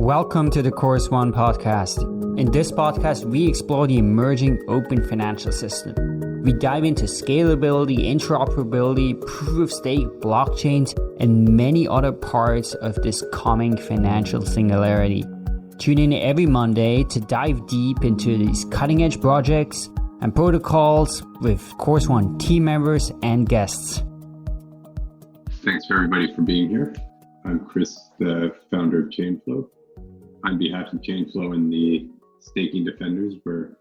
Welcome to the Course One podcast. In this podcast, we explore the emerging open financial system. We dive into scalability, interoperability, proof of stake, blockchains, and many other parts of this coming financial singularity. Tune in every Monday to dive deep into these cutting edge projects and protocols with Course One team members and guests. Thanks for everybody for being here. I'm Chris, the founder of Chainflow. On behalf of Chainflow and the Staking Defenders, we're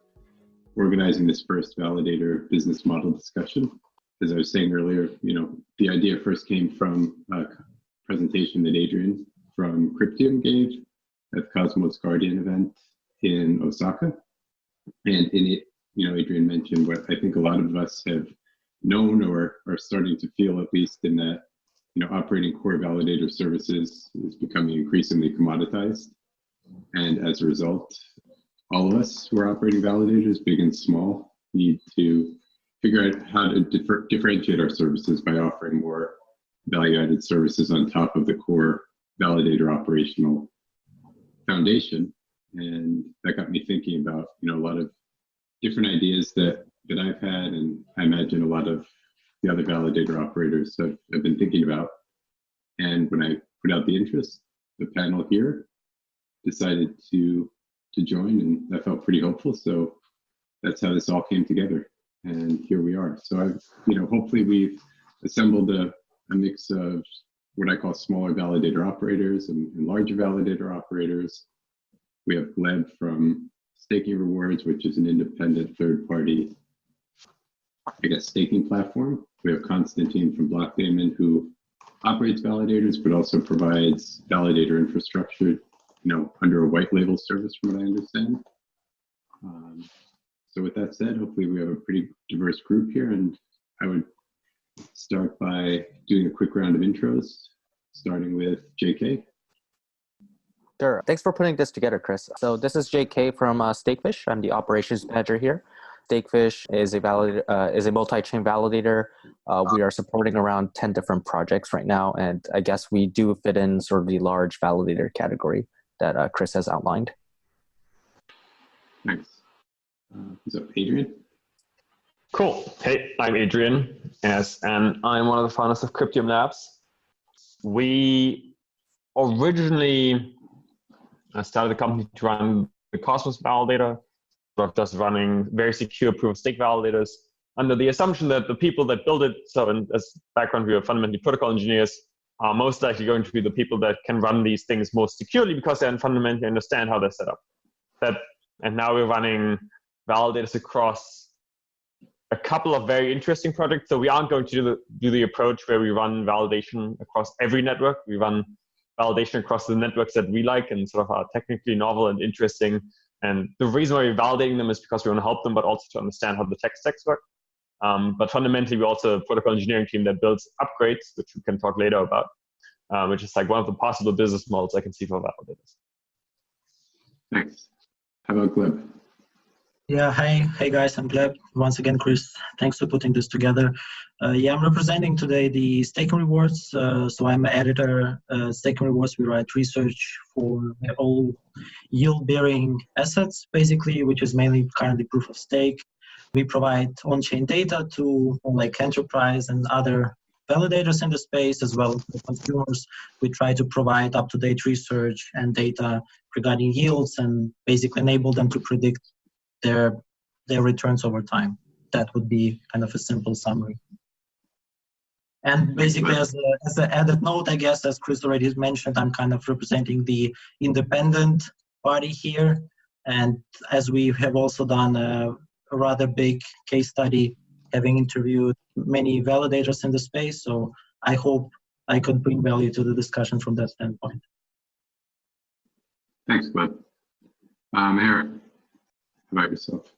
organizing this first Validator business model discussion. As I was saying earlier, the idea first came from a presentation that Adrian from Cryptium gave at the Cosmos Guardian event in Osaka. And in it, Adrian mentioned what I think a lot of us have known or are starting to feel, at least, in that operating core validator services is becoming increasingly commoditized. And as a result, all of us who are operating validators, big and small, need to figure out how to differentiate our services by offering more value-added services on top of the core validator operational foundation. And that got me thinking about, a lot of different ideas that I've had, and I imagine a lot of the other validator operators have been thinking about. And when I put out the interest, the panel here decided to join, and that felt pretty hopeful. So that's how this all came together, and here we are. So hopefully we've assembled a mix of what I call smaller validator operators and larger validator operators. We have Gleb from Staking Rewards, which is an independent third-party, staking platform. We have Konstantin from Daemon, who operates validators, but also provides validator infrastructure, under a white label service, from what I understand. So with that said, hopefully we have a pretty diverse group here, and I would start by doing a quick round of intros, starting with JK. Sure. Thanks for putting this together, Chris. So this is JK from Stake.fish. I'm the operations manager here. Stake.fish is a multi-chain validator. We are supporting around 10 different projects right now, and I guess we do fit in sort of the large validator category that Chris has outlined. Thanks. Who's up, Adrian? Cool. Hey, I'm Adrian, and I'm one of the founders of Cryptium Labs. We originally started the company to run the Cosmos validator, not just running very secure proof of stake validators, under the assumption that the people that build it, so as background, we are fundamentally protocol engineers, are most likely going to be the people that can run these things most securely because they fundamentally understand how they're set up. And now we're running validators across a couple of very interesting projects. So we aren't going to do the approach where we run validation across every network. We run validation across the networks that we like and sort of are technically novel and interesting. And the reason why we're validating them is because we want to help them, but also to understand how the tech stacks work. But fundamentally, we're also a protocol engineering team that builds upgrades, which we can talk later about, which is like one of the possible business models I can see for validators. Thanks. How about Gleb? Yeah, hey guys, I'm Gleb. Once again, Chris, thanks for putting this together. I'm representing today the Staking Rewards. So I'm an editor. Staking Rewards, we write research for all yield-bearing assets, basically, which is mainly currently proof of stake. We provide on-chain data to like enterprise and other validators in the space, as well as consumers. We try to provide up-to-date research and data regarding yields and basically enable them to predict their returns over time. That would be kind of a simple summary. And basically, as an added note, I guess, as Chris already mentioned, I'm kind of representing the independent party here. And as we have also done a rather big case study, having interviewed many validators in the space, so I hope I could bring value to the discussion from that standpoint. Thanks, Gleb. Meher, how about yourself?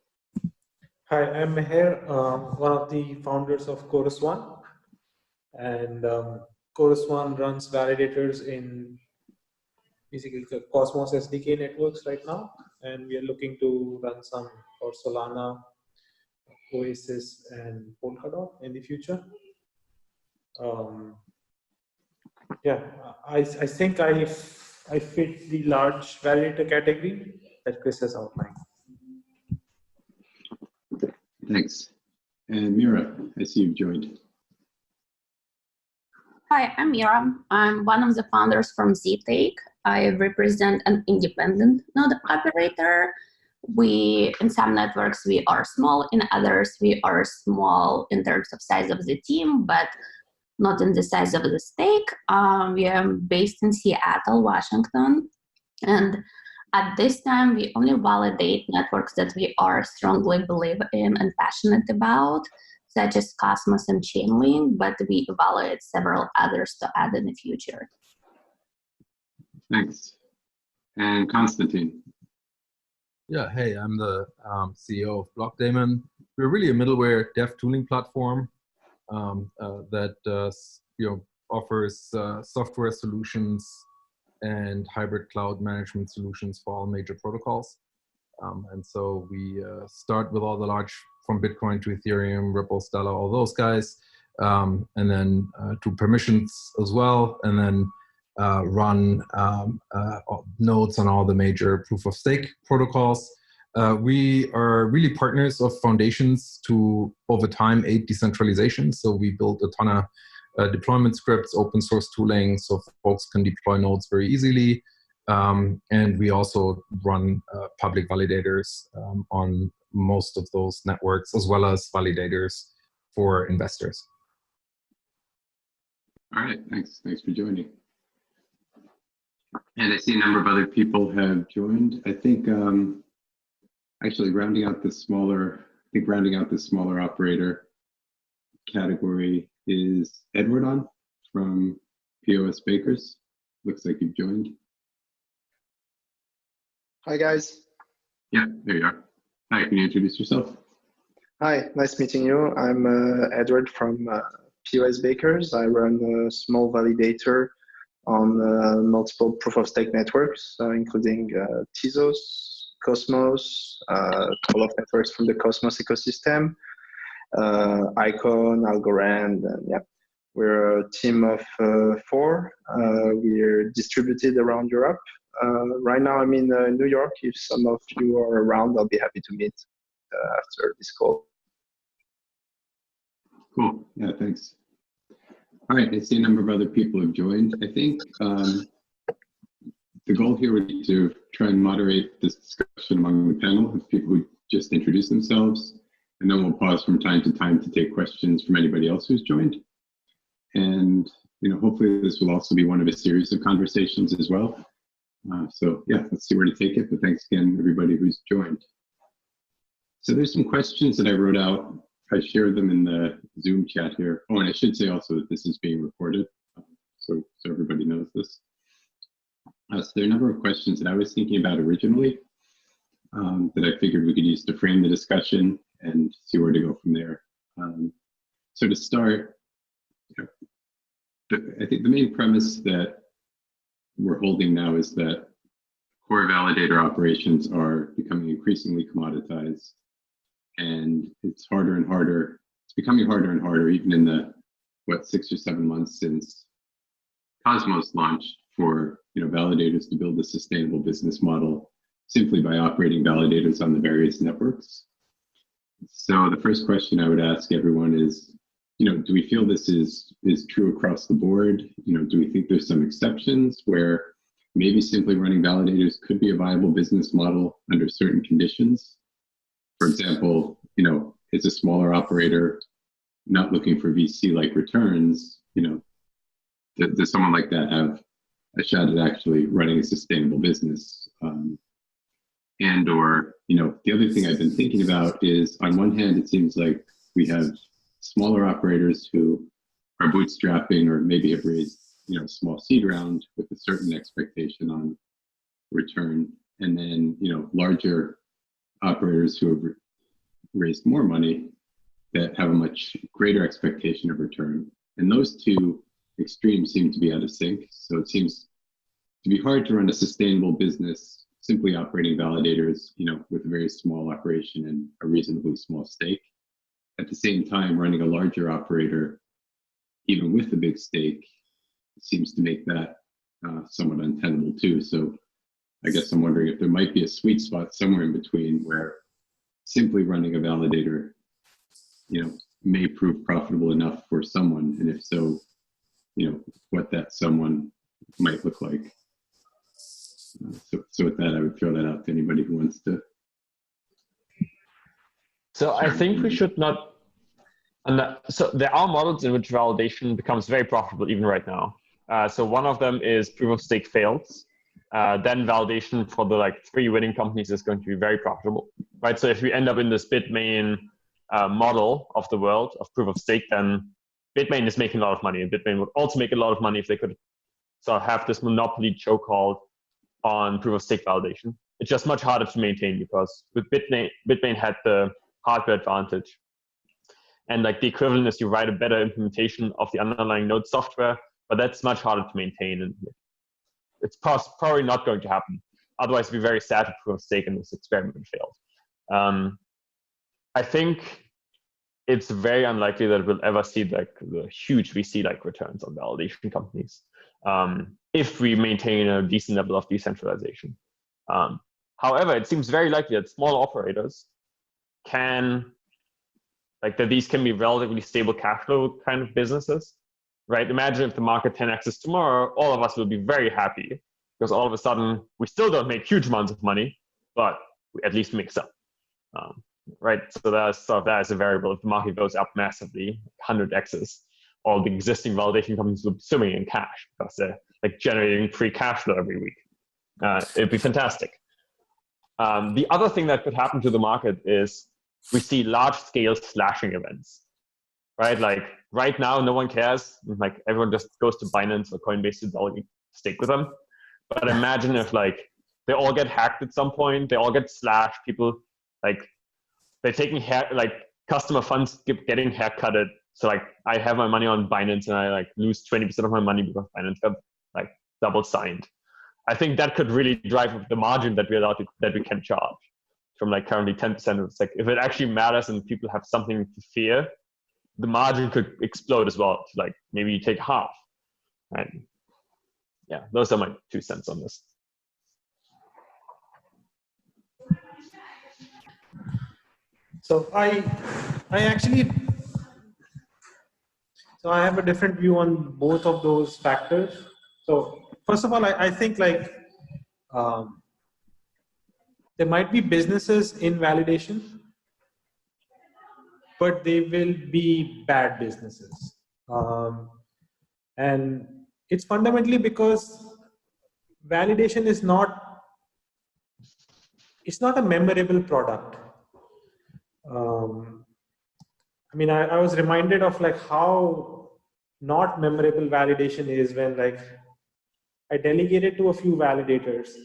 Hi, I'm Meher, one of the founders of Chorus One. And Chorus One runs validators in basically the Cosmos SDK networks right now. And we are looking to run some for Solana, Oasis, and Polkadot in the future. I think I've I fit the large validator category that Chris has outlined. Thanks. And Mira, I see you've joined. Hi, I'm Yoram. I'm one of the founders from Ztake. I represent an independent node operator. In some networks, we are small. In others, we are small in terms of size of the team, but not in the size of the stake. We are based in Seattle, Washington. And at this time, we only validate networks that we are strongly believe in and passionate about, such as Cosmos and Chainlink, but we evaluate several others to add in the future. Thanks. And Konstantin. Yeah, hey, I'm the CEO of Block Daemon. We're really a middleware dev tooling platform that offers software solutions and hybrid cloud management solutions for all major protocols. And so we start with all the large, from Bitcoin to Ethereum, Ripple, Stellar, all those guys, and then to permissions as well, and then run nodes on all the major proof of stake protocols. We are really partners of foundations to, over time, aid decentralization. So we built a ton of deployment scripts, open source tooling, so folks can deploy nodes very easily. And we also run public validators on most of those networks, as well as validators for investors. All right, thanks. Thanks for joining. And I see a number of other people have joined. I think actually rounding out the smaller operator category is Edouard on from POS Bakerz. Looks like you've joined. Hi guys. Yeah, there you are. Hi, can you introduce yourself? Hi, nice meeting you. I'm Edouard from POS Bakerz. I run a small validator on multiple proof of stake networks, including Tezos, Cosmos, a couple of networks from the Cosmos ecosystem, Icon, Algorand, and yeah. We're a team of 4. We're distributed around Europe. Right now I'm in New York. If some of you are around, I'll be happy to meet after this call. Cool, yeah, thanks. All right, I see a number of other people have joined. I think the goal here would be to try and moderate this discussion among the panel of people who just introduce themselves, and then we'll pause from time to time to take questions from anybody else who's joined. And hopefully this will also be one of a series of conversations as well. So yeah, let's see where to take it, but thanks again everybody who's joined. So there's some questions that I wrote out. I shared them in the Zoom chat here. Oh, and I should say also that this is being recorded, so everybody knows this. So there are a number of questions that I was thinking about originally that I figured we could use to frame the discussion and see where to go from there. So to start, I think the main premise that we're holding now is that core validator operations are becoming increasingly commoditized, and it's harder and harder. It's becoming harder and harder, even in the 6 or 7 months since Cosmos launched, for validators to build a sustainable business model simply by operating validators on the various networks. So the first question I would ask everyone is, do we feel this is true across the board? Do we think there's some exceptions where maybe simply running validators could be a viable business model under certain conditions? For example, is a smaller operator not looking for VC-like returns, does someone like that have a shot at actually running a sustainable business? And or, the other thing I've been thinking about is, on one hand, it seems like we have smaller operators who are bootstrapping or maybe have raised, small seed round with a certain expectation on return. And then, larger operators who have raised more money that have a much greater expectation of return. And those two extremes seem to be out of sync. So it seems to be hard to run a sustainable business simply operating validators, with a very small operation and a reasonably small stake. At the same time, running a larger operator, even with a big stake, seems to make that somewhat untenable too. So I guess I'm wondering if there might be a sweet spot somewhere in between where simply running a validator, may prove profitable enough for someone, and if so, what that someone might look like. So with that, I would throw that out to anybody who wants to. So I think we should not. So there are models in which validation becomes very profitable even right now. So one of them is proof of stake fails. Then validation for the 3 winning companies is going to be very profitable, right? So if we end up in this Bitmain model of the world of proof of stake, then Bitmain is making a lot of money, and Bitmain would also make a lot of money if they could sort of have this monopoly chokehold on proof of stake validation. It's just much harder to maintain because with Bitmain had the hardware advantage. And the equivalent is you write a better implementation of the underlying node software, but that's much harder to maintain. And it's probably not going to happen. Otherwise, it'd be very sad if proof of stake in this experiment failed. I think it's very unlikely that we'll ever see the huge VC returns on validation companies if we maintain a decent level of decentralization. However, it seems very likely that small operators can, that these can be relatively stable cash flow kind of businesses, right? Imagine if the market 10x's tomorrow, all of us will be very happy because all of a sudden we still don't make huge amounts of money, but we at least make some, right? So that is a variable. If the market goes up massively, 100x's, all the existing validation companies will be swimming in cash because they're generating free cash flow every week. It'd be fantastic. The other thing that could happen to the market is we see large-scale slashing events, right? Right now, no one cares. Everyone just goes to Binance or Coinbase to stake with them. But imagine if they all get hacked at some point, they all get slashed. People they're taking customer funds getting haircutted. So I have my money on Binance and I lose 20% of my money because Binance got double signed. I think that could really drive up the margin that we can charge from currently 10%. It's if it actually matters and people have something to fear, the margin could explode as well. To maybe you take half. Right? Yeah, those are my 2 cents on this. So I have a different view on both of those factors. So first of all, I think there might be businesses in validation, but they will be bad businesses. And it's fundamentally because validation is not a memorable product. I was reminded of how not memorable validation is when I delegated to a few validators,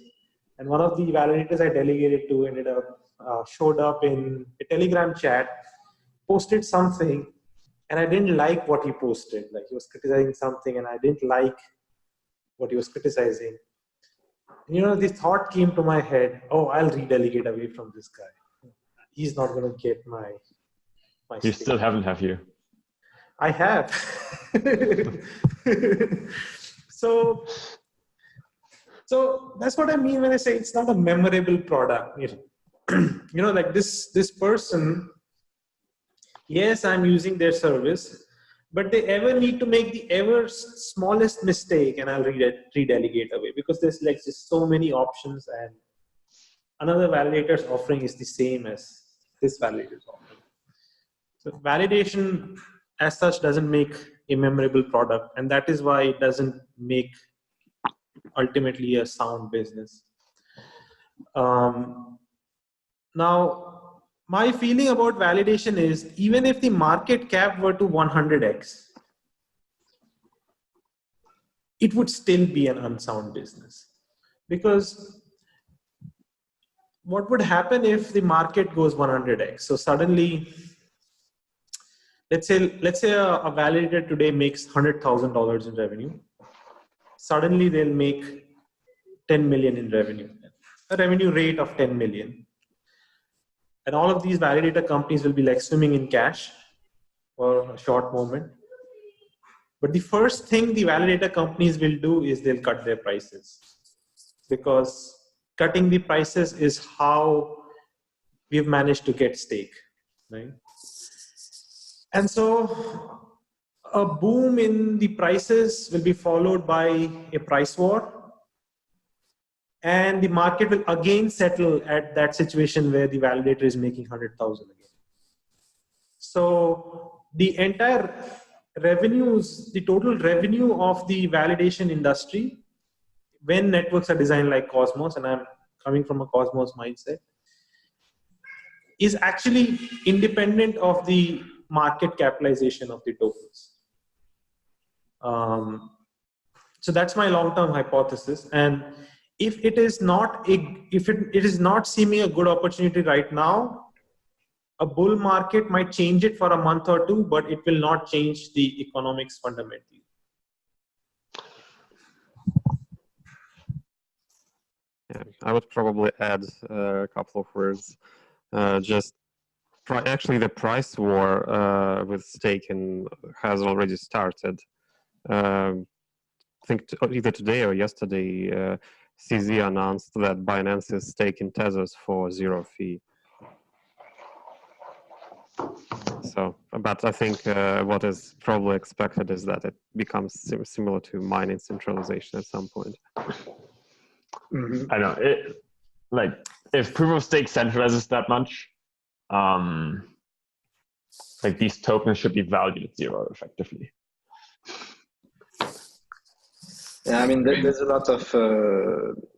and one of the validators I delegated to ended up showed up in a Telegram chat, posted something, and I didn't like what he posted. He was criticizing something, and I didn't like what he was criticizing. And, this thought came to my head: oh, I'll redelegate away from this guy. He's not going to get my You stake. still haven't, have you? I have. So that's what I mean when I say it's not a memorable product. This person, yes, I'm using their service, but they ever need to make the ever smallest mistake and I'll redelegate away because there's just so many options, and another validator's offering is the same as this validator's offering. So validation as such doesn't make a memorable product, and that is why it doesn't make ultimately a sound business. Now, my feeling about validation is even if the market cap were to 100x, it would still be an unsound business. Because what would happen if the market goes 100x? So suddenly, let's say a validator today makes $100,000 in revenue. Suddenly they'll make 10 million in revenue, a revenue rate of 10 million. And all of these validator companies will be swimming in cash for a short moment. But the first thing the validator companies will do is they'll cut their prices, because cutting the prices is how we've managed to get stake, right? And so a boom in the prices will be followed by a price war, and the market will again settle at that situation where the validator is making 100,000 again. So the entire revenues, the total revenue of the validation industry, when networks are designed like Cosmos, and I'm coming from a Cosmos mindset, is actually independent of the market capitalization of the tokens. So that's my long-term hypothesis. And if it is not seeming a good opportunity right now, a bull market might change it for a month or two, but it will not change the economics fundamentally. Yeah, I would probably add a couple of words. Actually, the price war with staking has already started. I think either today or yesterday, CZ announced that Binance is staking tethers for 0 fee. So, but I think what is probably expected is that it becomes similar to mining centralization at some point. Mm-hmm. I know like if proof of stake centralizes that much, like these tokens should be valued at 0 effectively. Yeah, I mean, there's a lot of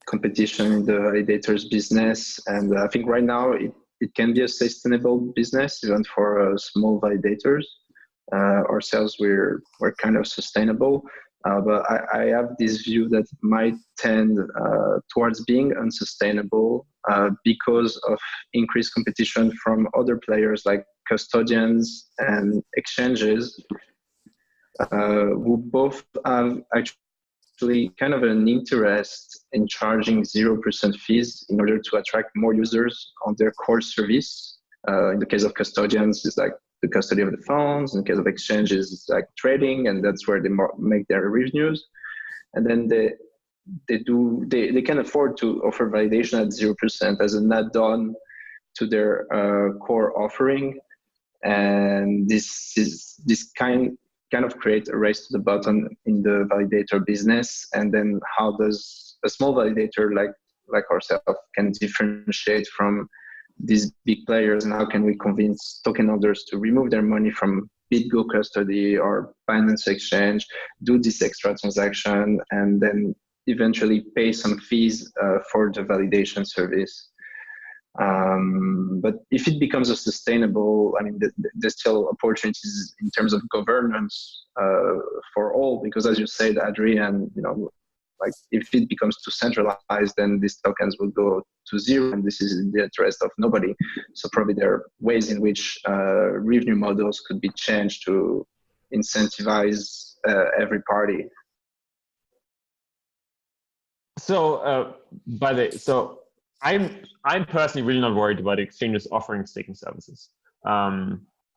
competition in the validators business, and I think right now it can be a sustainable business even for small validators. Ourselves, we're kind of sustainable, but I have this view that it might tend towards being unsustainable because of increased competition from other players like custodians and exchanges, who both have actually kind of an interest in charging 0% fees in order to attract more users on their core service. In the case of custodians, it's like the custody of the funds. In the case of exchanges, it's like trading, and that's where they make their revenues. And then they can afford to offer validation at 0% as an add-on to their core offering. And this kind of create a race to the bottom in the validator business. And then how does a small validator like ourselves can differentiate from these big players, and how can we convince token holders to remove their money from BitGo custody or Binance Exchange, do this extra transaction, and then eventually pay some fees for the validation service. But if it becomes a sustainable, I mean, there's still opportunities in terms of governance for all, because as you said, Adrian, like if it becomes too centralized, then these tokens will go to 0, and this is in the interest of nobody. So probably there are ways in which revenue models could be changed to incentivize every party. So, I'm personally really not worried about exchanges offering staking services,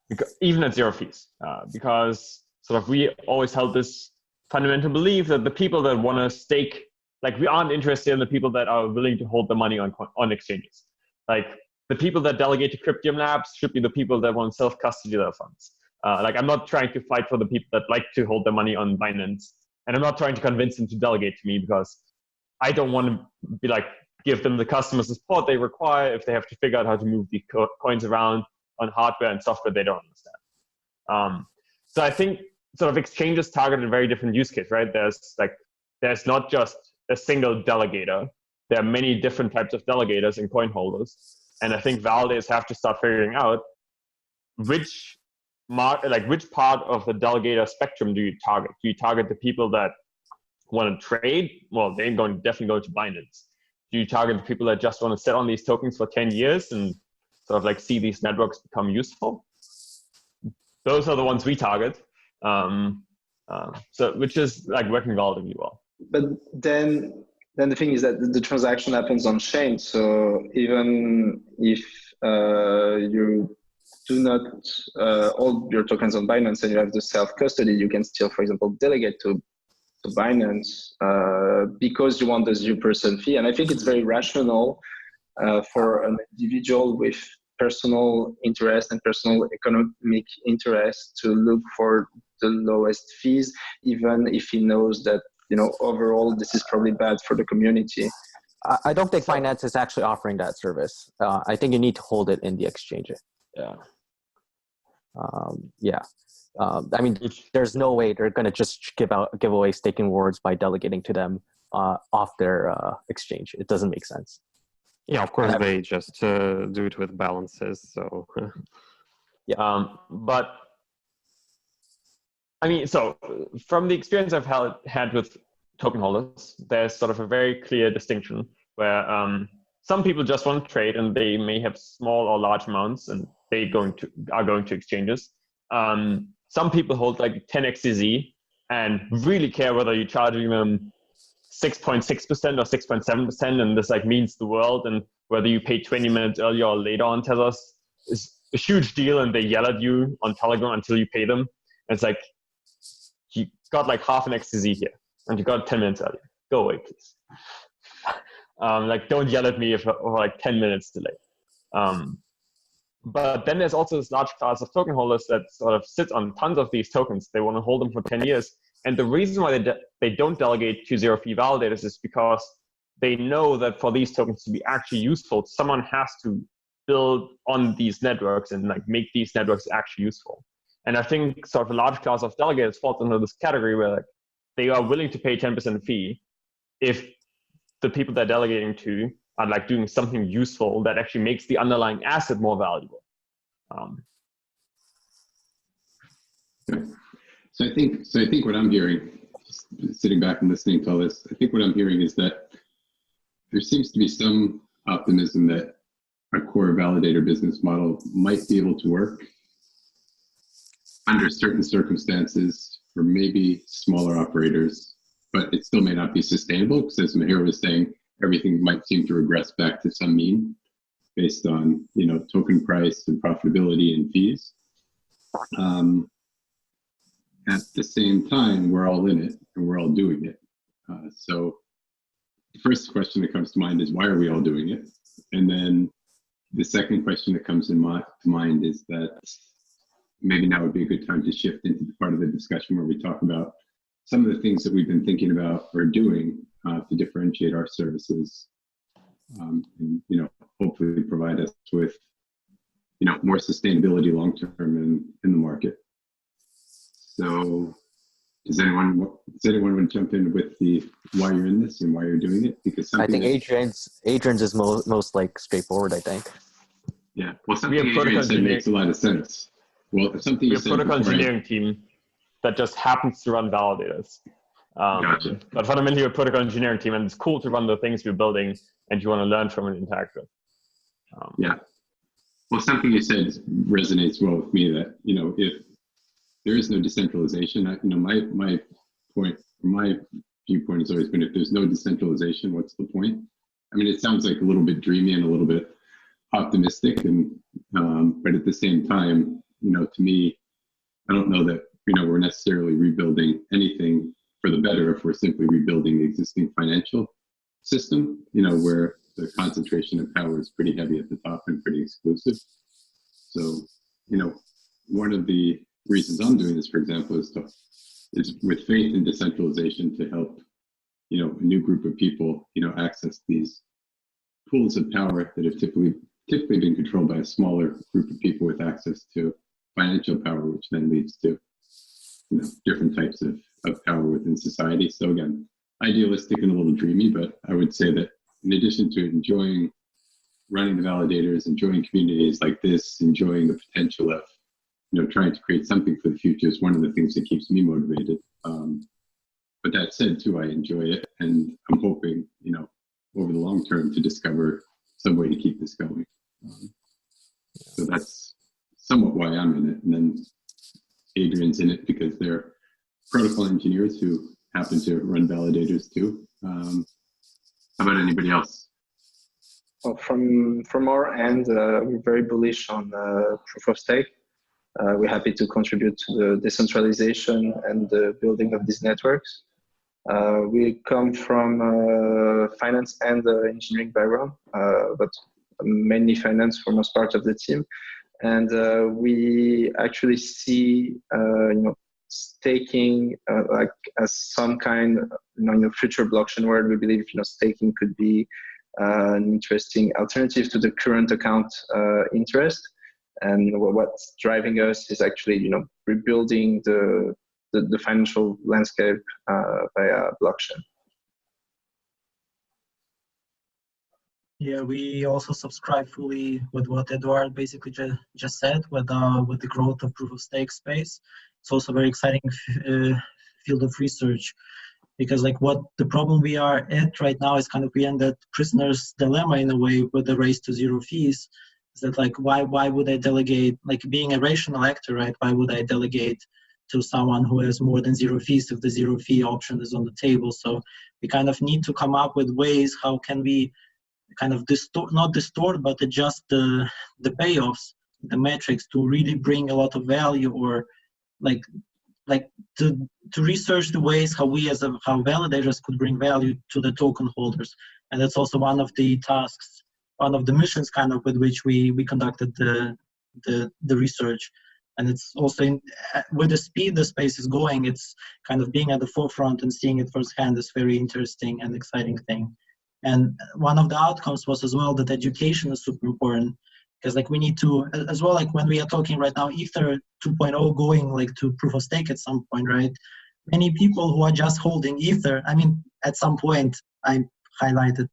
because, even at 0 fees, because sort of we always held this fundamental belief that the people that want to stake, like we aren't interested in the people that are willing to hold the money on exchanges. Like the people that delegate to Cryptium Labs should be the people that want to self-custody their funds. Like I'm not trying to fight for the people that like to hold their money on Binance, and I'm not trying to convince them to delegate to me, because I don't want to be like, give them the customer support they require if they have to figure out how to move the coins around on hardware and software they don't understand. So I think sort of exchanges target a very different use case, right? There's not just a single delegator. There are many different types of delegators and coin holders. And I think validators have to start figuring out which part of the delegator spectrum do you target? Do you target the people that want to trade? Well, they're definitely going to Binance. Do you target the people that just want to sit on these tokens for 10 years and sort of like see these networks become useful? Those are the ones we target. Which is like working relatively well. But then the thing is that the transaction happens on chain. So even if you do not hold your tokens on Binance and you have the self-custody, you can still, for example, delegate to Binance because you want the 0% fee. And I think it's very rational for an individual with personal interest and personal economic interest to look for the lowest fees, even if he knows that, you know, overall this is probably bad for the community. I don't think Binance is actually offering that service. I think you need to hold it in the exchange. Yeah. I mean, there's no way they're going to just give away staking rewards by delegating to them off their exchange. It doesn't make sense. Yeah, of course they just do it with balances. So yeah, but I mean, so from the experience I've had with token holders, there's sort of a very clear distinction where some people just want to trade and they may have small or large amounts and they are going to exchanges. Some people hold like 10 XCZ and really care whether you charge them 6.6% or 6.7%, and this like means the world, and whether you pay 20 minutes earlier or later on Tezos is a huge deal, and they yell at you on Telegram until you pay them. And it's like, you got like half an XCZ here and you got 10 minutes earlier. Go away, please. Like, don't yell at me for like 10 minutes delay. But then there's also this large class of token holders that sort of sit on tons of these tokens. They want to hold them for 10 years. And the reason why they don't delegate to zero fee validators is because they know that for these tokens to be actually useful, someone has to build on these networks and like make these networks actually useful. And I think sort of a large class of delegators falls under this category where like they are willing to pay 10% fee if the people they're delegating to are like doing something useful that actually makes the underlying asset more valuable. So I think what I'm hearing, sitting back and listening to all this, I think what I'm hearing is that there seems to be some optimism that a core validator business model might be able to work under certain circumstances for maybe smaller operators, but it still may not be sustainable because, as Meher was saying, everything might seem to regress back to some mean based on, you know, token price and profitability and fees. At the same time, we're all in it and we're all doing it. So the first question that comes to mind is, why are we all doing it? And then the second question that comes to mind is that maybe now would be a good time to shift into the part of the discussion where we talk about some of the things that we've been thinking about or doing to differentiate our services, and, you know, hopefully provide us with, you know, more sustainability long-term in the market. So does anyone want to jump in with the why you're in this and why you're doing it? Because I think Adrian's is most like straightforward, I think. Yeah, well, something Adrian said makes a lot of sense. Well, if something you said before, protocol engineering team that just happens to run validators. Gotcha. But fundamentally, we're a protocol engineering team, and it's cool to run the things we're building, and you want to learn from and interact with. Yeah. Well, something you said resonates well with me. That, you know, if there is no decentralization, you know, my point, from my viewpoint, has always been, if there's no decentralization, what's the point? I mean, it sounds like a little bit dreamy and a little bit optimistic, and but at the same time, you know, to me, I don't know that, you know, we're necessarily rebuilding anything for the better if we're simply rebuilding the existing financial system, you know, where the concentration of power is pretty heavy at the top and pretty exclusive. So, you know, one of the reasons I'm doing this, for example, is with faith in decentralization to help, you know, a new group of people, you know, access these pools of power that have typically been controlled by a smaller group of people with access to financial power, which then leads to, you know, different types of power within society. So again, idealistic and a little dreamy, but I would say that in addition to enjoying running the validators, enjoying communities like this, enjoying the potential of, you know, trying to create something for the future is one of the things that keeps me motivated. But that said, too, I enjoy it, and I'm hoping, you know, over the long term to discover some way to keep this going. So that's somewhat why I'm in it. And then Adrian's in it because they're protocol engineers who happen to run validators too. How about anybody else? Well, from our end, we're very bullish on proof of stake. We're happy to contribute to the decentralization and the building of these networks. We come from finance and engineering background, but mainly finance for most part of the team. And we actually see, staking like as some kind, in the future blockchain world. We believe, staking could be an interesting alternative to the current account interest. And what's driving us is actually, rebuilding the financial landscape via blockchain. Yeah, we also subscribe fully with what Edouard basically just said with the growth of proof of stake space. It's also a very exciting field of research, because like what the problem we are at right now is kind of we end that prisoner's dilemma in a way with the race to zero fees. Is that like why would I delegate, like being a rational actor, right? Why would I delegate to someone who has more than zero fees if the zero fee option is on the table? So we kind of need to come up with ways how can we kind of not distort, but adjust the payoffs, the metrics to really bring a lot of value, or like to research the ways how we how validators could bring value to the token holders. And that's also one of the tasks, one of the missions kind of with which we conducted the research. And it's also with the speed the space is going, it's kind of being at the forefront and seeing it firsthand is very interesting and exciting thing. And one of the outcomes was as well that education is super important, because like we need to, as well, like when we are talking right now, Ether 2.0 going like to proof of stake at some point, right? Many people who are just holding Ether, I mean, at some point, I highlighted,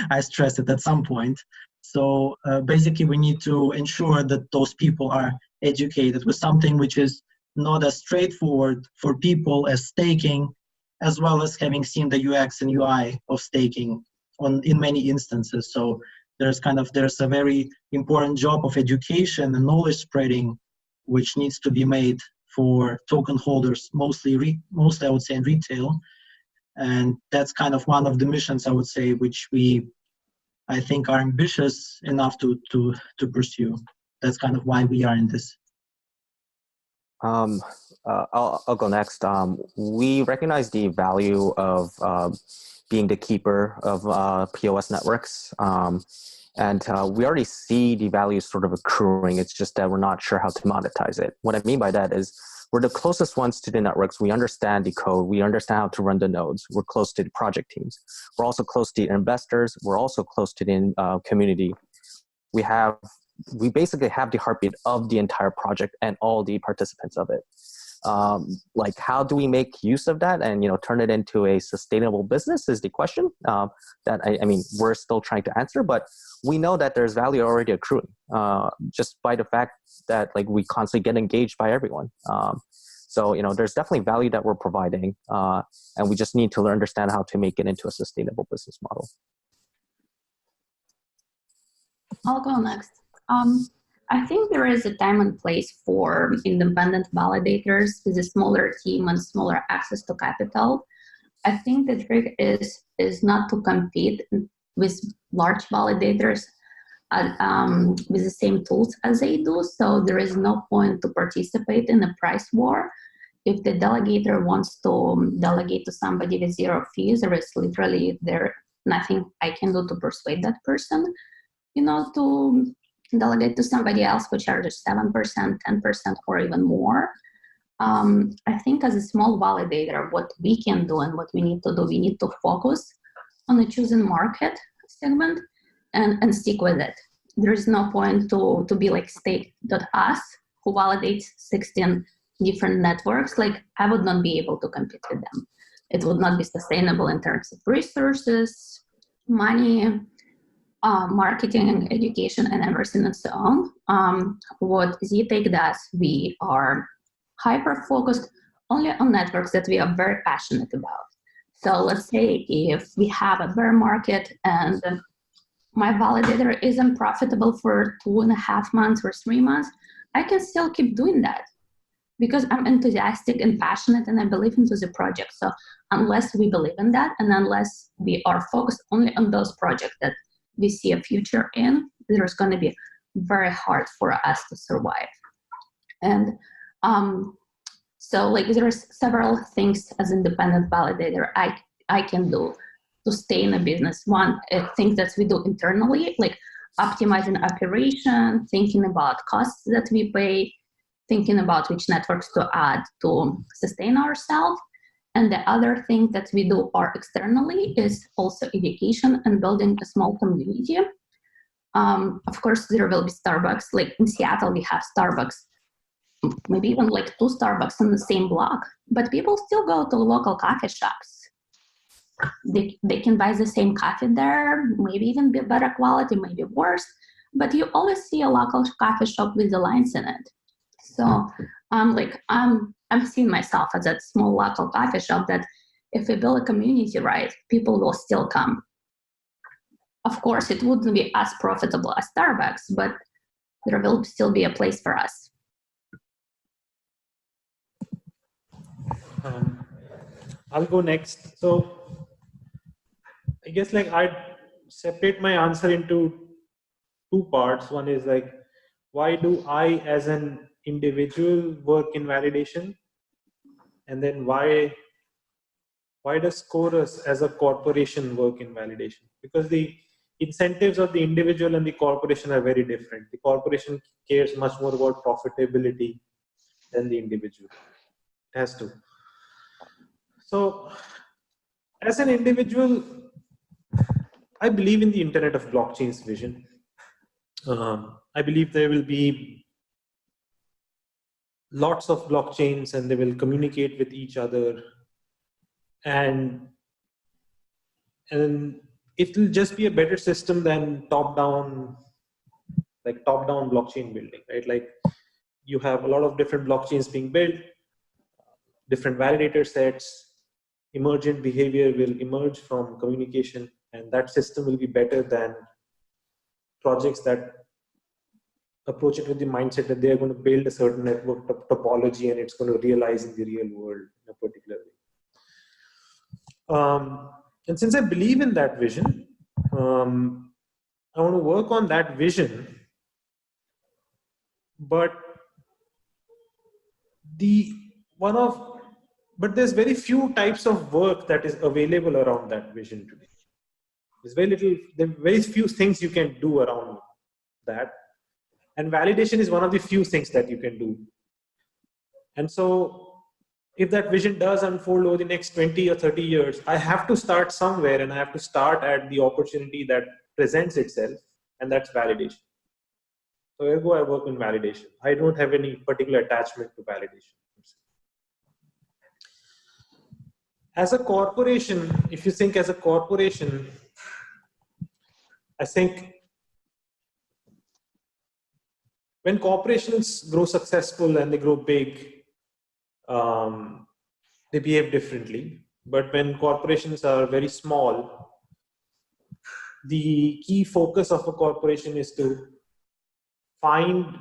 I stressed it at some point. So basically we need to ensure that those people are educated with something which is not as straightforward for people as staking, as well as having seen the UX and UI of staking in many instances. So there's a very important job of education and knowledge spreading, which needs to be made for token holders, mostly I would say in retail. And that's kind of one of the missions, I would say, which I think are ambitious enough to pursue. That's kind of why we are in this. I'll go next. We recognize the value of being the keeper of POS networks. And we already see the value sort of accruing. It's just that we're not sure how to monetize it. What I mean by that is we're the closest ones to the networks. We understand the code. We understand how to run the nodes. We're close to the project teams. We're also close to the investors. We're also close to the community. We basically have the heartbeat of the entire project and all the participants of it. Like, how do we make use of that and turn it into a sustainable business is the question that I mean we're still trying to answer. But we know that there's value already accruing just by the fact that like we constantly get engaged by everyone. So there's definitely value that we're providing, and we just need to understand how to make it into a sustainable business model. I'll go next. I think there is a time and place for independent validators with a smaller team and smaller access to capital. I think the trick is not to compete with large validators with the same tools as they do. So there is no point to participate in a price war. If the delegator wants to delegate to somebody with zero fees, there is literally nothing I can do to persuade that person, to delegate to somebody else who charges 7%, 10%, or even more. I think as a small validator, what we can do and what we need to do, we need to focus on a chosen market segment and stick with it. There is no point to be like Stake.us, who validates 16 different networks. Like, I would not be able to compete with them. It would not be sustainable in terms of resources, money, marketing, education, and everything and so on. What Ztake does, we are hyper-focused only on networks that we are very passionate about. So let's say if we have a bear market and my validator isn't profitable for 2.5 months or 3 months, I can still keep doing that because I'm enthusiastic and passionate and I believe into the project. So unless we believe in that and unless we are focused only on those projects that we see a future in, there's going to be very hard for us to survive. And so like there's several things as independent validator I can do to stay in a business. One, things that we do internally, like optimizing operation, thinking about costs that we pay, thinking about which networks to add to sustain ourselves. And the other thing that we do externally is also education and building a small community. Of course, there will be Starbucks. Like in Seattle, we have Starbucks, maybe even like 2 Starbucks in the same block, but people still go to local coffee shops. They can buy the same coffee there, maybe even be better quality, maybe worse, but you always see a local coffee shop with the lines in it. So I'm seeing myself as that small local coffee shop that if we build a community right, people will still come. Of course, it wouldn't be as profitable as Starbucks, but there will still be a place for us. I'll go next. So I guess like I'd separate my answer into 2 parts. One is like, why do I as an individual work in validation? And then why does Chorus as a corporation work in validation? Because the incentives of the individual and the corporation are very different. The corporation cares much more about profitability than the individual. It has to. So as an individual, I believe in the Internet of Blockchains vision. I believe there will be lots of blockchains and they will communicate with each other, and it will just be a better system than top-down blockchain building, right? Like you have a lot of different blockchains being built, different validator sets, emergent behavior will emerge from communication, and that system will be better than projects that approach it with the mindset that they're going to build a certain network topology and it's going to realize in the real world in a particular way. And since I believe in that vision, I want to work on that vision, but there's very few types of work that is available around that vision today. There are very few things you can do around that. And validation is one of the few things that you can do. And so if that vision does unfold over the next 20 or 30 years, I have to start somewhere, and I have to start at the opportunity that presents itself, and that's validation. So ergo I work in validation. I don't have any particular attachment to validation. As a corporation, if you think as a corporation, I think when corporations grow successful and they grow big, they behave differently. But when corporations are very small, the key focus of a corporation is to find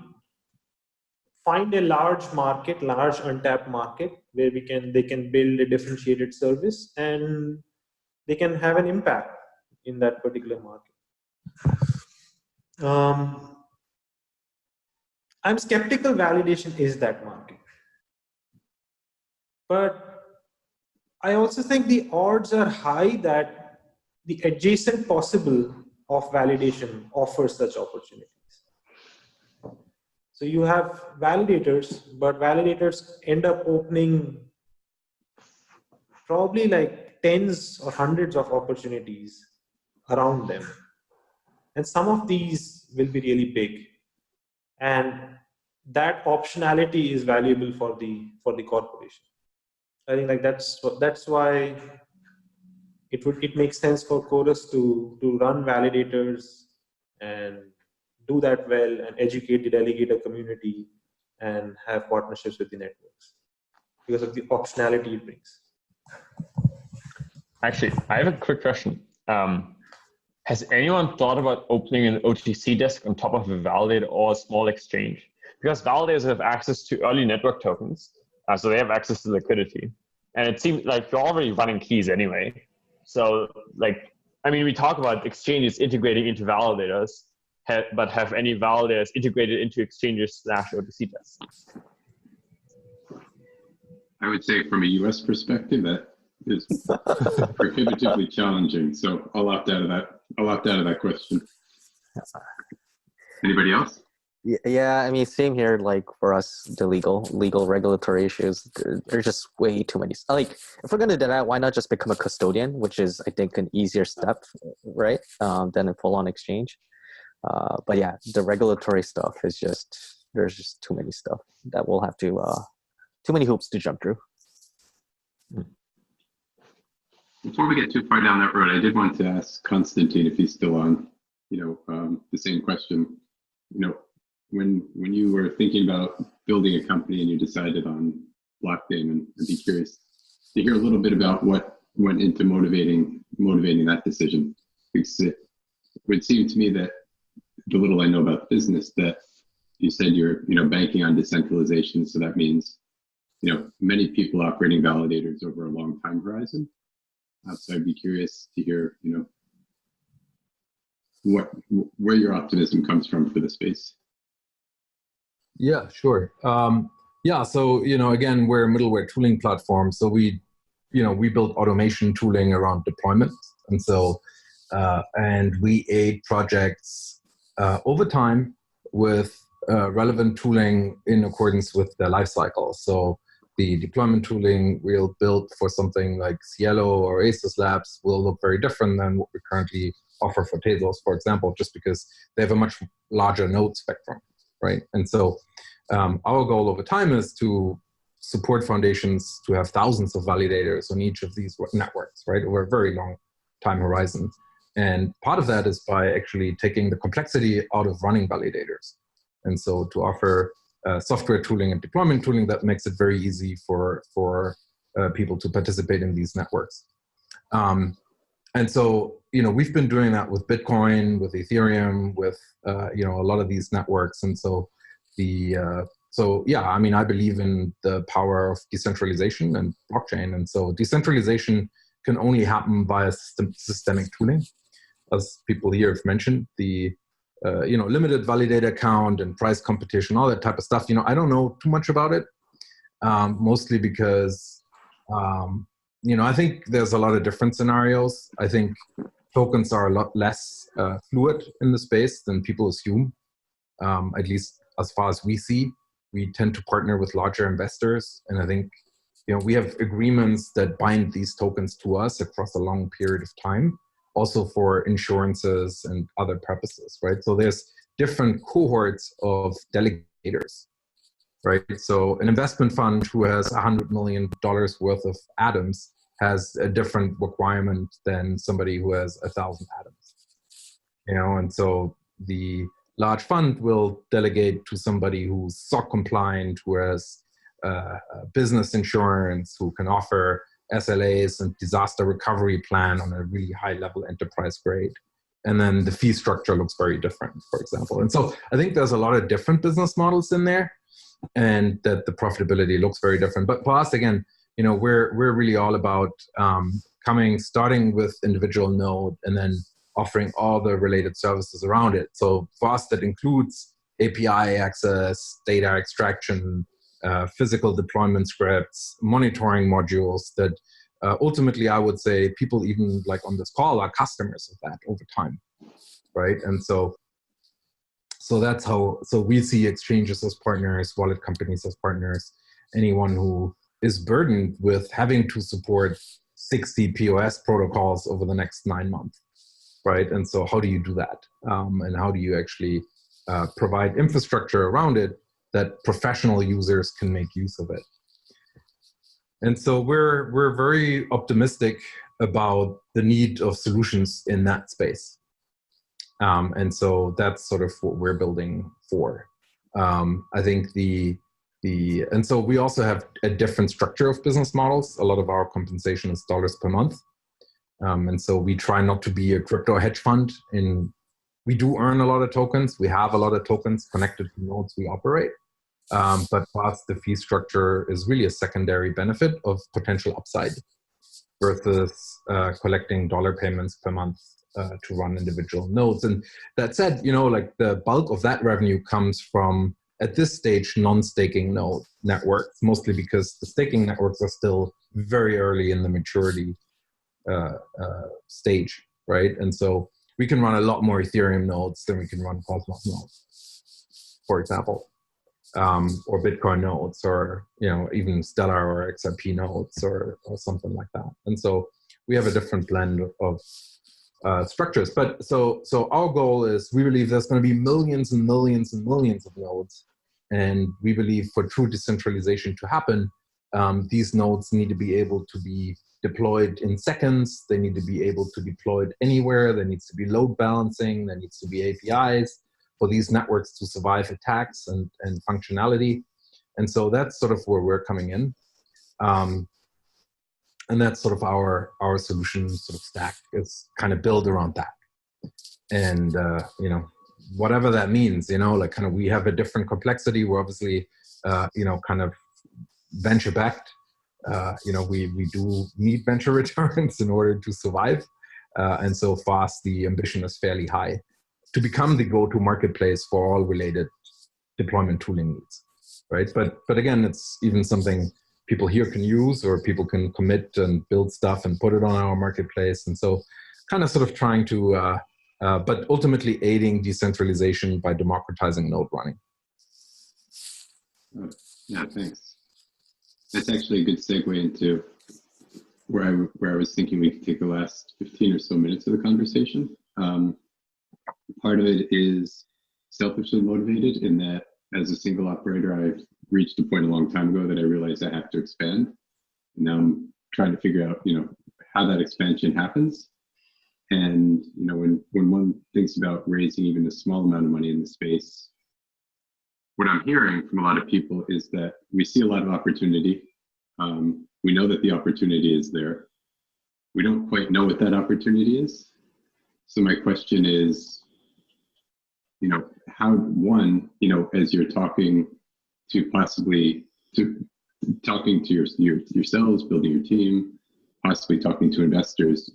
a large market, large untapped market, where they can build a differentiated service and they can have an impact in that particular market. I'm skeptical validation is that market. But I also think the odds are high that the adjacent possible of validation offers such opportunities. So you have validators, but validators end up opening probably like tens or hundreds of opportunities around them. And some of these will be really big. And that optionality is valuable for the corporation. I think like that's why it makes sense for Chorus to run validators and do that well and educate the delegator community and have partnerships with the networks because of the optionality it brings. Actually, I have a quick question. Has anyone thought about opening an OTC desk on top of a validator or a small exchange? Because validators have access to early network tokens, so they have access to liquidity. And it seems like you're already running keys anyway. So like I mean, we talk about exchanges integrating into validators, but have any validators integrated into exchanges / OTC tests? I would say from a US perspective, that is prohibitively challenging. So I'll opt out of that question. Anybody else? Yeah, I mean, same here. Like for us, the legal regulatory issues, there's just way too many. Like, if we're gonna do that, why not just become a custodian, which is, I think, an easier step, right? Than a full-on exchange. But yeah, the regulatory stuff is there's just too many stuff that we'll have to too many hoops to jump through. Before we get too far down that road, I did want to ask Konstantin if he's still on. The same question. When you were thinking about building a company and you decided on Daemon, I'd be curious to hear a little bit about what went into motivating that decision. Because it would seem to me that the little I know about business, that you said you're banking on decentralization, so that means many people operating validators over a long time horizon. So I'd be curious to hear where your optimism comes from for the space. Yeah, sure. So again, we're a middleware tooling platform, so we build automation tooling around deployment, and so and we aid projects over time with relevant tooling in accordance with their life cycle. So the deployment tooling we'll build for something like Cielo or Asus Labs will look very different than what we currently offer for Tezos, for example, just because they have a much larger node spectrum, right? And so our goal over time is to support foundations to have thousands of validators on each of these networks, right, over a very long time horizon. And part of that is by actually taking the complexity out of running validators. And so to offer software tooling and deployment tooling that makes it very easy for people to participate in these networks. And so, we've been doing that with Bitcoin, with Ethereum, with, a lot of these networks. And so I believe in the power of decentralization and blockchain. And so decentralization can only happen via systemic tooling. As people here have mentioned, the limited validator count and price competition, all that type of stuff. I don't know too much about it, mostly because, I think there's a lot of different scenarios. I think tokens are a lot less fluid in the space than people assume, at least as far as we see. We tend to partner with larger investors, and I think we have agreements that bind these tokens to us across a long period of time, also for insurances and other purposes, right? So there's different cohorts of delegators, right? So an investment fund who has $100 million worth of atoms has a different requirement than somebody who has 1,000 atoms, and so the large fund will delegate to somebody who's SOC compliant, who has business insurance, who can offer SLAs and disaster recovery plan on a really high level enterprise grade. And then the fee structure looks very different, for example. And so I think there's a lot of different business models in there, and that the profitability looks very different. But for us, again, we're really all about starting with individual node and then offering all the related services around it. So for us, that includes API access, data extraction, physical deployment scripts, monitoring modules that ultimately I would say people even like on this call are customers of that over time, right? And so that's how, so we see exchanges as partners, wallet companies as partners, anyone who is burdened with having to support 60 POS protocols over the next 9 months, right? And so how do you do that? And how do you actually provide infrastructure around it that professional users can make use of it? And so we're very optimistic about the need of solutions in that space. And so that's sort of what we're building for. I think and so we also have a different structure of business models. A lot of our compensation is dollars per month. And so we try not to be a crypto hedge fund. We do earn a lot of tokens. We have a lot of tokens connected to nodes we operate. But for us, the fee structure is really a secondary benefit of potential upside. versus collecting dollar payments per month to run individual nodes. And that said, like the bulk of that revenue comes from, at this stage, non-staking node networks, mostly because the staking networks are still very early in the maturity stage, right? And so we can run a lot more Ethereum nodes than we can run Cosmos nodes, for example, or Bitcoin nodes, or even Stellar or XRP nodes, or something like that. And so we have a different blend of structures. But so our goal is, we believe there's going to be millions and millions and millions of nodes, and we believe for true decentralization to happen, these nodes need to be able to be deployed in seconds. They need to be able to be deployed anywhere. There needs to be load balancing. There needs to be APIs for these networks to survive attacks and functionality. And so that's sort of where we're coming in. And that's sort of our solution sort of stack is kind of built around that. And, whatever that means, like kind of, we have a different complexity. We're obviously, kind of venture backed. We do need venture returns in order to survive. And so fast, the ambition is fairly high to become the go-to marketplace for all related deployment tooling needs, right? But again, it's even something people here can use, or people can commit and build stuff and put it on our marketplace. And so kind of sort of trying to, but ultimately aiding decentralization by democratizing node running. Yeah, thanks. That's actually a good segue into where I was thinking we could take the last 15 or so minutes of the conversation. Part of it is selfishly motivated in that, as a single operator, I've reached a point a long time ago that I realized I have to expand. And now I'm trying to figure out, how that expansion happens. And, when one thinks about raising even a small amount of money in the space, what I'm hearing from a lot of people is that we see a lot of opportunity. We know that the opportunity is there. We don't quite know what that opportunity is. So my question is, how, one, as you're talking to yourselves, building your team, possibly talking to investors,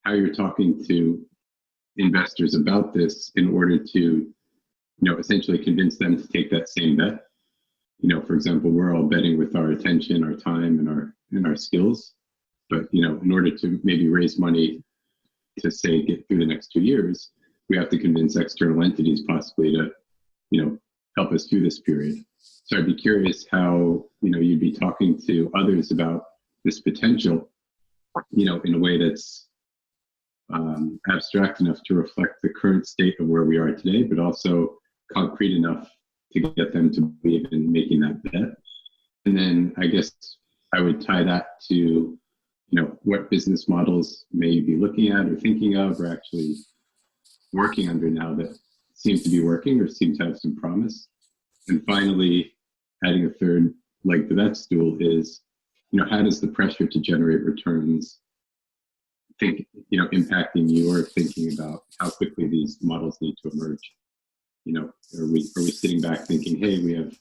how you're talking to investors about this in order to, essentially convince them to take that same bet. For example, we're all betting with our attention, our time, and our skills. But, in order to maybe raise money to, say, get through the next 2 years, we have to convince external entities possibly to, help us through this period. So I'd be curious how, you'd be talking to others about this potential, in a way that's abstract enough to reflect the current state of where we are today, but also concrete enough to get them to believe in making that bet. And then I guess I would tie that to, what business models may you be looking at or thinking of or actually working under now that seem to be working or seem to have some promise. And finally, adding a third leg to that stool is, how does the pressure to generate returns impacting your thinking about how quickly these models need to emerge? Are we sitting back thinking, hey, we have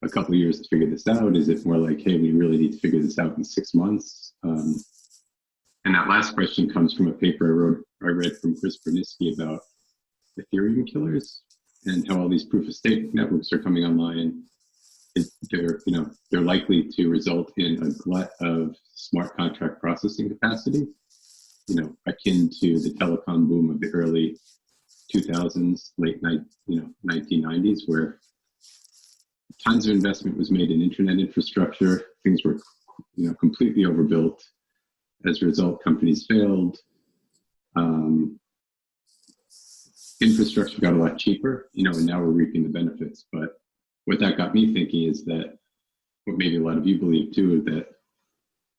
a couple of years to figure this out? Is it more like, hey, we really need to figure this out in 6 months? And that last question comes from a paper I read from Chris Remus about Ethereum killers and how all these proof of stake networks are coming online. They're likely to result in a glut of smart contract processing capacity, akin to the telecom boom of the early 2000s, late 1990s, where tons of investment was made in internet infrastructure. Things were, completely overbuilt. As a result, companies failed. Infrastructure got a lot cheaper, and now we're reaping the benefits. But what that got me thinking is that, what maybe a lot of you believe too, is that,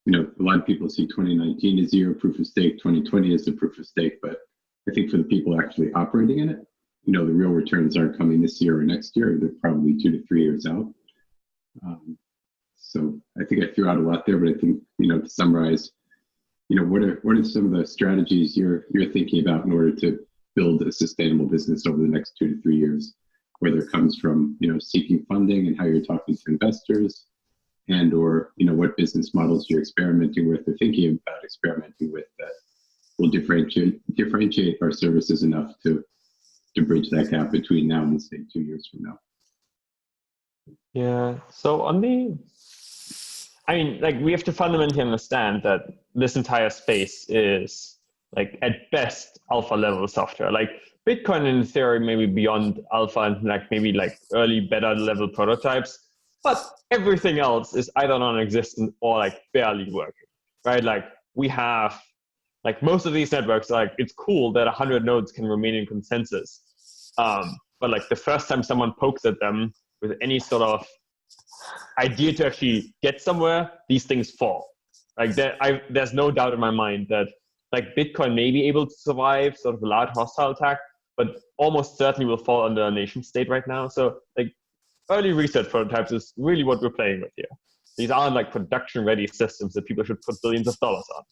a lot of people see 2019 as zero proof of stake, 2020 as the proof of stake. But I think for the people actually operating in it, the real returns aren't coming this year or next year. They're probably 2 to 3 years out. So I think I threw out a lot there, but I think, to summarize, what are some of the strategies you're thinking about in order to build a sustainable business over the next 2 to 3 years, whether it comes from, seeking funding and how you're talking to investors, and or what business models you're experimenting with or thinking about experimenting with that will differentiate our services enough to bridge that gap between now and say 2 years from now. Yeah. So we have to fundamentally understand that this entire space is like at best alpha level software. Like Bitcoin in theory maybe beyond alpha and maybe early beta level prototypes, but everything else is either non-existent or barely working, right? Like we have most of these networks, it's cool that 100 nodes can remain in consensus. But the first time someone pokes at them with any sort of idea to actually get somewhere, these things fall. There's no doubt in my mind that Bitcoin may be able to survive sort of a large hostile attack, but almost certainly will fall under a nation state right now. So early research prototypes is really what we're playing with here. These aren't production ready systems that people should put billions of dollars on.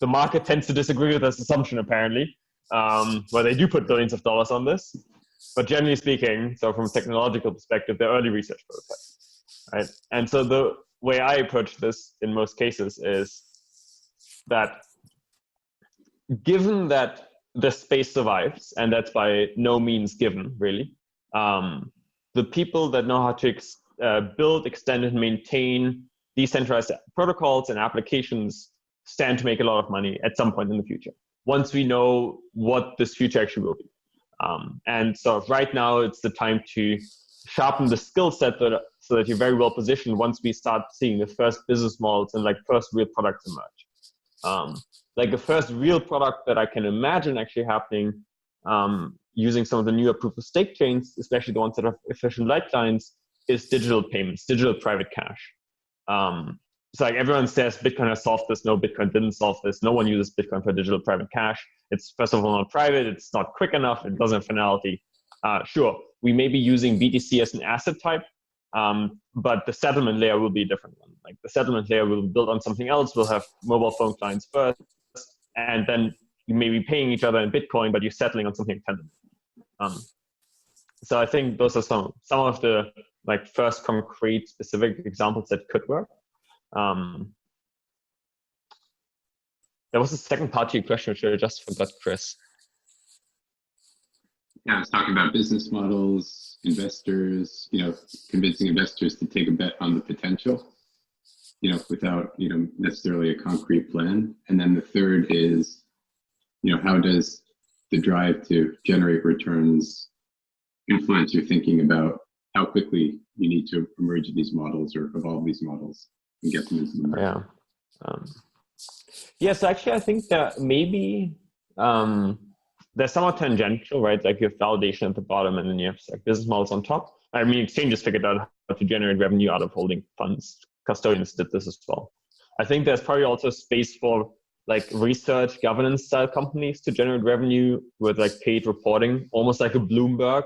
The market tends to disagree with this assumption apparently, where they do put billions of dollars on this. But generally speaking, so from a technological perspective, they're early research prototypes, right? And so the way I approach this in most cases is that given that the space survives, and that's by no means given, really, the people that know how to build, extend, and maintain decentralized protocols and applications stand to make a lot of money at some point in the future, once we know what this future actually will be. And so right now, it's the time to sharpen the skill set so that you're very well positioned once we start seeing the first business models and first real products emerge. The first real product that I can imagine actually happening using some of the newer proof of stake chains, especially the ones that have efficient light clients, is digital payments, digital private cash. So everyone says Bitcoin has solved this. No, Bitcoin didn't solve this. No one uses Bitcoin for digital private cash. It's first of all not private. It's not quick enough. It doesn't have finality. Sure, we may be using BTC as an asset type, but the settlement layer will be a different one. The settlement layer will be built on something else. We'll have mobile phone clients first, and then you may be paying each other in Bitcoin, but you're settling on something tangible. So I think those are some of the first concrete specific examples that could work. There was a second part to your question, which I just forgot, Chris. Yeah, I was talking about business models, investors, convincing investors to take a bet on the potential, without, necessarily a concrete plan. And then the third is, how does the drive to generate returns influence your thinking about how quickly you need to emerge these models or evolve these models and get them into the market? Yeah. So actually, I think that maybe they're somewhat tangential, right? You have validation at the bottom, and then you have business models on top. I mean, exchanges figured out how to generate revenue out of holding funds. Custodians did this as well. I think there's probably also space for research governance style companies to generate revenue with paid reporting, almost like a Bloomberg,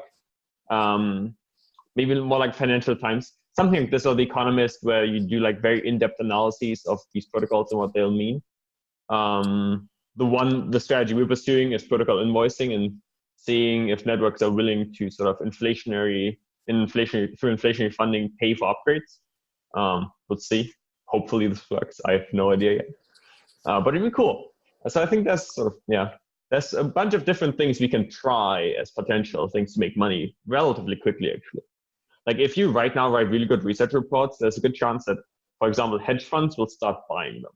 maybe more like Financial Times, something like this, or The Economist, where you do very in-depth analyses of these protocols and what they'll mean. The strategy we're pursuing is protocol invoicing and seeing if networks are willing to sort of through inflationary funding, pay for upgrades. Let's see. Hopefully this works. I have no idea yet. But it'd be cool. So I think that's there's a bunch of different things we can try as potential things to make money relatively quickly, actually. If you right now write really good research reports, there's a good chance that, for example, hedge funds will start buying them.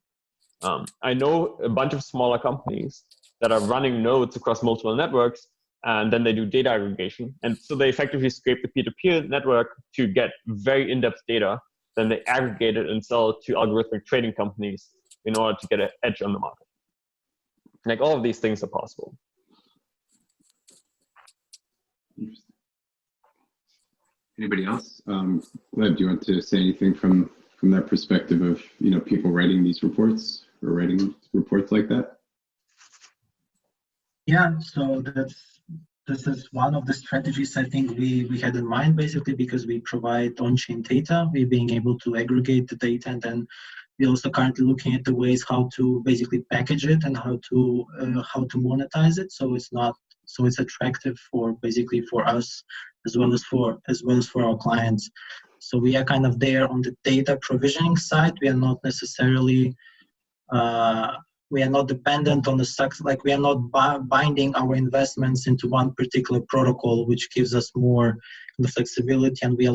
I know a bunch of smaller companies that are running nodes across multiple networks, and then they do data aggregation. And so they effectively scrape the peer-to-peer network to get very in-depth data. Then they aggregate it and sell it to algorithmic trading companies in order to get an edge on the market. All of these things are possible. Anybody else? Gleb, do you want to say anything from that perspective of people writing these reports or writing reports like that? Yeah, so this is one of the strategies I think we had in mind, basically, because we provide on-chain data. We're being able to aggregate the data, and then we're also currently looking at the ways how to basically package it and how to monetize it. So it's attractive for us as well as for our clients. So we are kind of there on the data provisioning side. We are not necessarily, we are not dependent on like we are not binding our investments into one particular protocol, which gives us more the flexibility, and we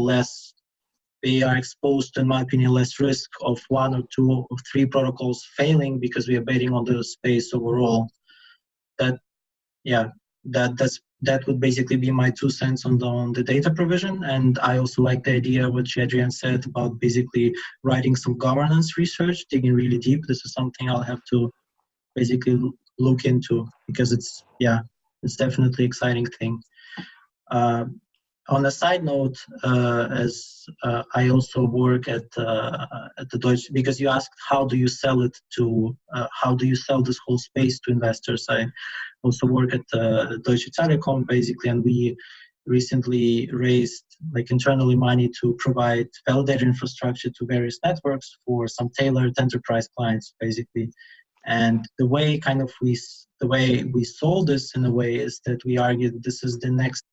are exposed to, in my opinion, less risk of 1 or 2 or 3 protocols failing because we are betting on the space overall. That would basically be my 2 cents on the data provision. And I also like the idea which Adrian said about basically writing some governance research, digging really deep. This is something I'll have to basically look into because it's definitely an exciting thing. On a side note, as I also work at the Deutsche, because you asked how do you sell this whole space to investors. I also work at Deutsche Telekom basically, and we recently raised internally money to provide validator infrastructure to various networks for some tailored enterprise clients basically. And the way we sold this in a way is that we argued this is the next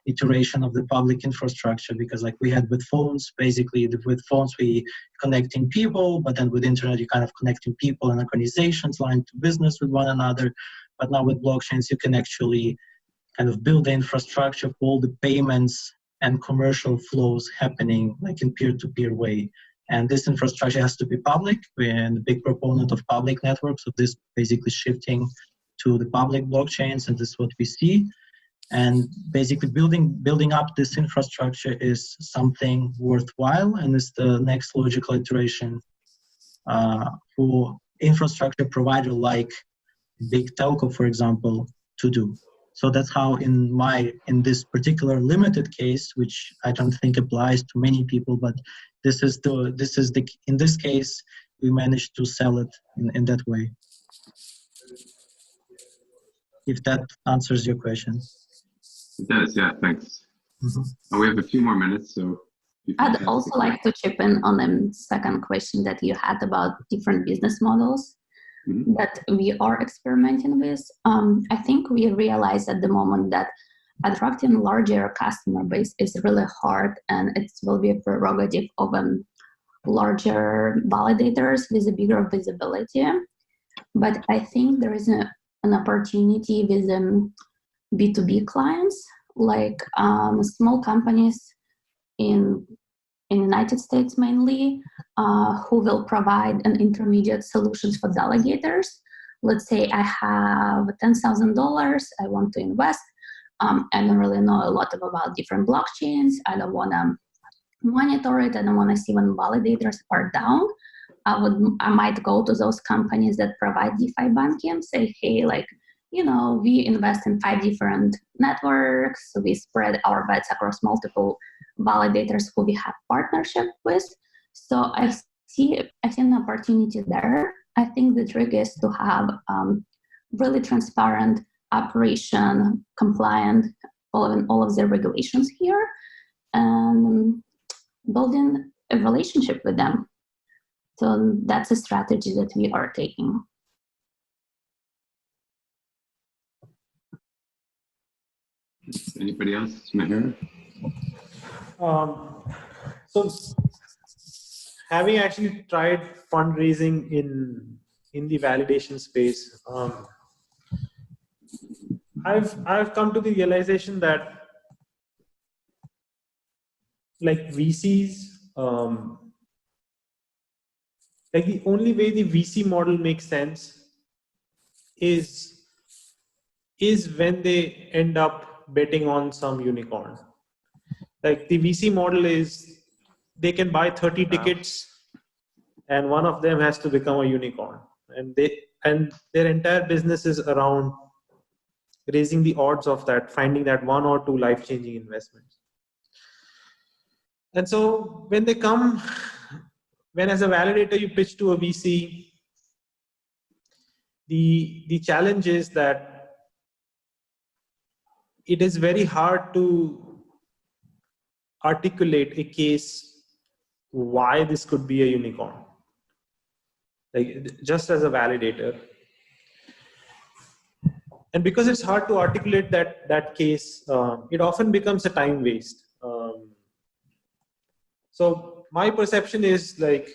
iteration of the public infrastructure, because like we had with phones, basically with phones we connecting people, but then with internet you kind of connecting people and organizations line to business with one another. But now with blockchains you can actually kind of build the infrastructure for all the payments and commercial flows happening like in peer-to-peer way. And this infrastructure has to be public. We're a big proponent of public networks, so this basically shifting to the public blockchains, and this is what we see. And basically building up this infrastructure is something worthwhile, and is the next logical iteration for infrastructure provider like big telco, for example, to do. So that's how in this particular limited case, which I don't think applies to many people, but in this case, we managed to sell it in that way. If that answers your question. It does, yeah, thanks. Mm-hmm. We have a few more minutes, so. I'd also like to chip in on the second question that you had about different business models that we are experimenting with. I think we realize at the moment that attracting larger customer base is really hard, and it will be a prerogative of larger validators with a bigger visibility. But I think there is an opportunity with B2B clients, like small companies in United States mainly, who will provide an intermediate solutions for delegators. Let's say I have $10,000 I want to invest. I don't really know a lot about different blockchains. I don't want to monitor it. I don't want to see when validators are down. I might go to those companies that provide DeFi banking, say, hey, we invest in 5 different networks. We spread our bets across multiple validators who we have partnership with. So I see an opportunity there. I think the trick is to have really transparent operation, compliant, all of the regulations here, and building a relationship with them. So that's a strategy that we are taking. Anybody else? Meher? So having actually tried fundraising in the validation space, I've come to the realization that VCs, the only way the VC model makes sense is when they end up betting on some unicorn. Like the VC model is they can buy 30 tickets and one of them has to become a unicorn, and their entire business is around raising the odds of that, finding that 1 or 2 life-changing investments. And so when as a validator you pitch to a VC, the challenge is that it is very hard to articulate a case why this could be a unicorn, just as a validator. And because it's hard to articulate that case, it often becomes a time waste. So my perception is like,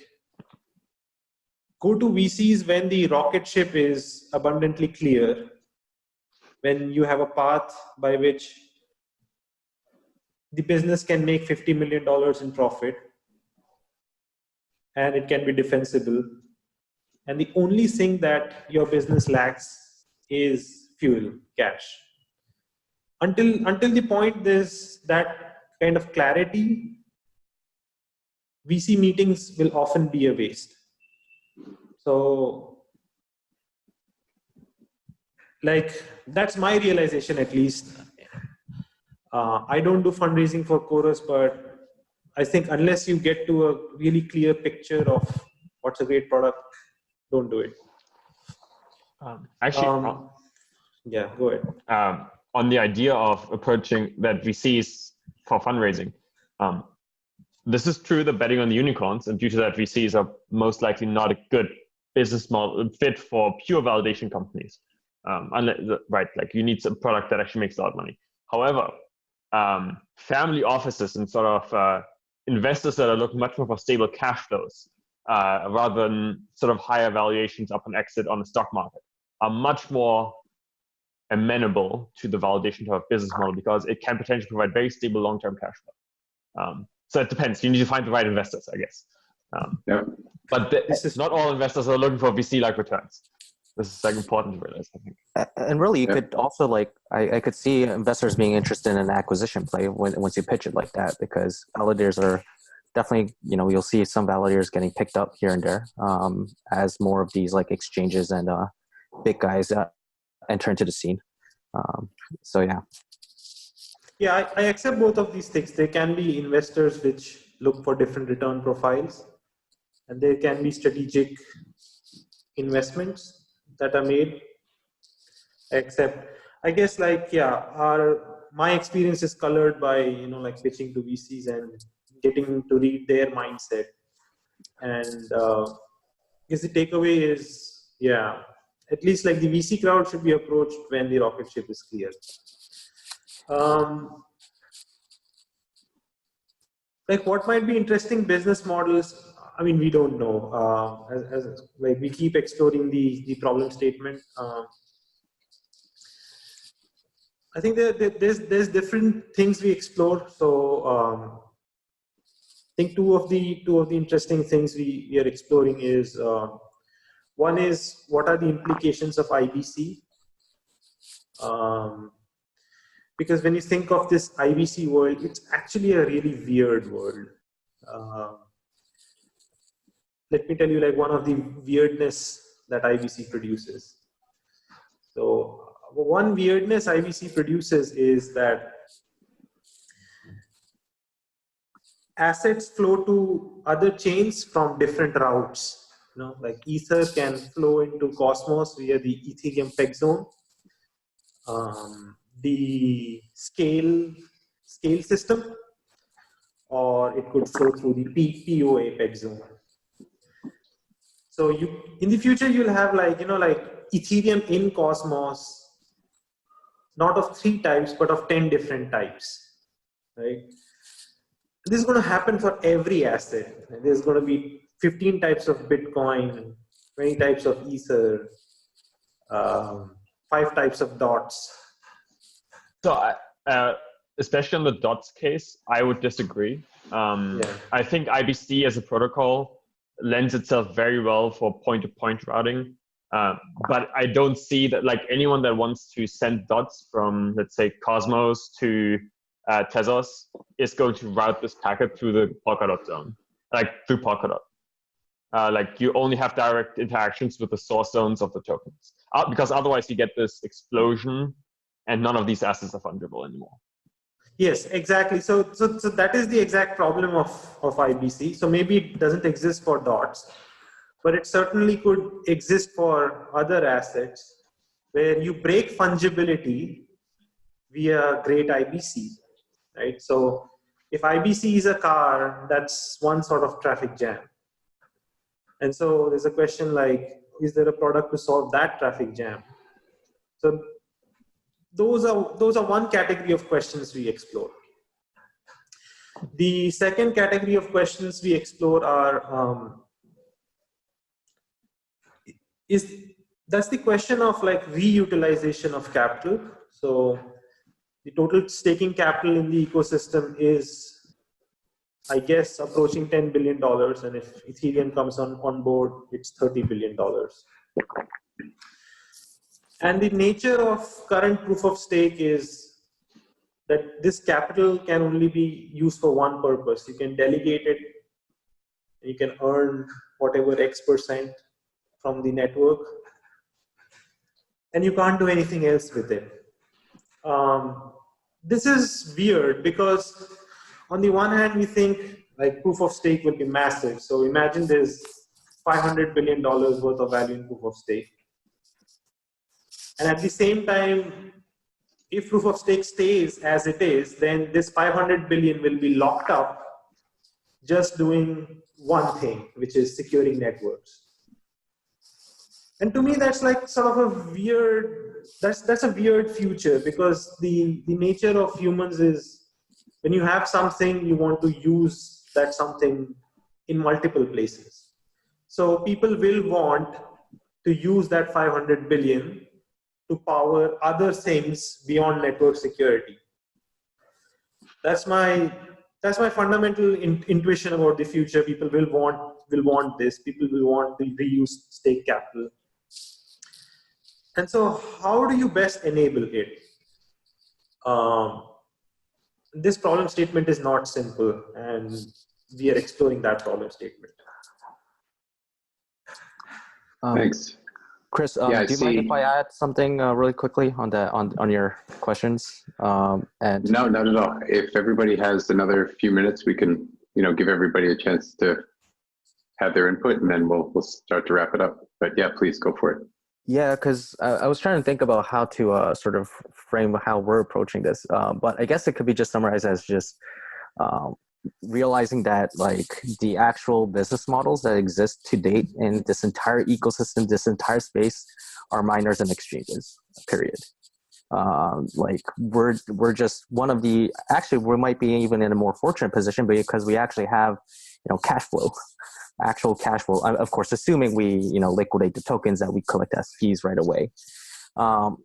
go to VCs when the rocket ship is abundantly clear, when you have a path by which the business can make $50 million in profit and it can be defensible. And the only thing that your business lacks is fuel, cash. Until the point there's that kind of clarity, VC meetings will often be a waste. So, like, that's my realization at least. I don't do fundraising for Chorus, but I think unless you get to a really clear picture of what's a great product, don't do it. Yeah, go ahead. On the idea of approaching that VCs for fundraising, this is true, the betting on the unicorns, and due to that, VCs are most likely not a good business model fit for pure validation companies. Right, like you need some product that actually makes a lot of money. However, family offices and sort of investors that are looking much more for stable cash flows rather than sort of higher valuations upon exit on the stock market are much more amenable to the validation type of business model because it can potentially provide very stable long-term cash flow. So it depends. You need to find the right investors, I guess. But not all investors are looking for VC-like returns. This is like important to realize, I think. And really, you could also I could see investors being interested in an acquisition play once you pitch it like that, because validators are definitely, you'll see some validators getting picked up here and there as more of these like exchanges and big guys enter into the scene. So yeah. Yeah, I accept both of these things. There can be investors which look for different return profiles, and there can be strategic investments that are made. Except, I guess, like, my experience is colored by, like pitching to VCs and getting to read their mindset. And I guess the takeaway is, at least like the VC crowd should be approached when the rocket ship is clear. Like what might be interesting business models, I mean, we don't know. Like we keep exploring the problem statement. I think there's different things we explore. So I think two of the interesting things we are exploring is one is what are the implications of IBC? Because when you think of this IBC world, it's actually a really weird world. Let me tell you like one of the weirdness that IBC produces. So one weirdness IBC produces is that assets flow to other chains from different routes. Like Ether can flow into Cosmos via the Ethereum peg zone. The scale system, or it could flow through the POA peg zone. So in the future you'll have like Ethereum in Cosmos, not of 3 types but of 10 different types, right? This is going to happen for every asset. There's going to be 15 types of Bitcoin, 20 types of Ether, 5 types of dots. So, especially on the dots case, I would disagree. I think IBC as a protocol lends itself very well for point-to-point routing. But I don't see that like anyone that wants to send dots from, let's say, Cosmos to Tezos is going to route this packet through the Polkadot zone, like through Polkadot. Like you only have direct interactions with the source zones of the tokens, because otherwise you get this explosion and none of these assets are fungible anymore. Yes, exactly. So that is the exact problem of IBC. So maybe it doesn't exist for dots, but it certainly could exist for other assets where you break fungibility via great IBC, right? So if IBC is a car, that's one sort of traffic jam. And so there's a question like, is there a product to solve that traffic jam? So those are one category of questions we explore. The second category of questions we explore are that's the question of like reutilization of capital. So the total staking capital in the ecosystem is, I guess, approaching $10 billion. And if Ethereum comes on board, it's $30 billion. And the nature of current proof of stake is that this capital can only be used for one purpose. You can delegate it, you can earn whatever X% from the network, and you can't do anything else with it. This is weird because on the one hand, we think like proof of stake will be massive. So imagine there's $500 billion worth of value in proof of stake. And at the same time, if proof of stake stays as it is, then this 500 billion will be locked up just doing one thing, which is securing networks. And to me, that's like sort of a weird, that's a weird future, because the nature of humans is when you have something, you want to use that something in multiple places. So people will want to use that 500 billion to power other things beyond network security. That's my fundamental intuition about the future. People will want this. People will want the reused stake capital. And so, how do you best enable it? This problem statement is not simple, and we are exploring that problem statement. Thanks. Chris, do you mind if I add something really quickly on your questions? And no, not at all. If everybody has another few minutes, we can give everybody a chance to have their input, and then we'll start to wrap it up. But yeah, please go for it. Yeah, because I was trying to think about how to sort of frame how we're approaching this, but I guess it could be just summarized as just realizing that like the actual business models that exist to date in this entire ecosystem, this entire space, are miners and exchanges, period. Like we're just one of the, actually we might be even in a more fortunate position because we actually have cash flow, actual cash flow, of course assuming we liquidate the tokens that we collect as fees right away.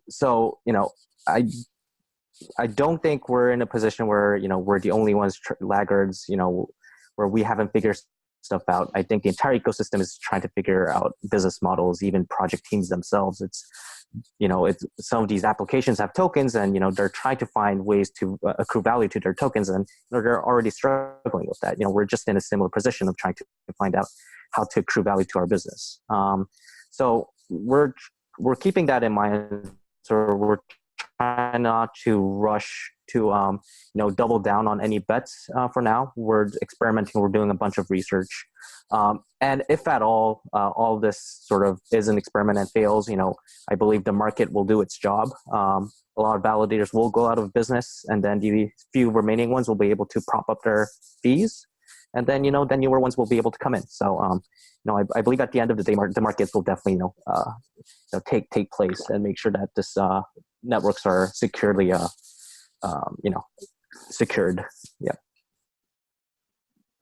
So I don't think we're in a position where we're the only ones laggards, where we haven't figured stuff out. I think the entire ecosystem is trying to figure out business models, even project teams themselves. It's some of these applications have tokens, and they're trying to find ways to accrue value to their tokens, and they're already struggling with that. We're just in a similar position of trying to find out how to accrue value to our business. So we're keeping that in mind. So we're trying not to rush to double down on any bets for now. We're experimenting. We're doing a bunch of research, and if at all this sort of is an experiment and fails, I believe the market will do its job. A lot of validators will go out of business, and then the few remaining ones will be able to prop up their fees, and then then newer ones will be able to come in. So I believe at the end of the day, the markets will definitely take place and make sure that this networks are securely secured. Yeah.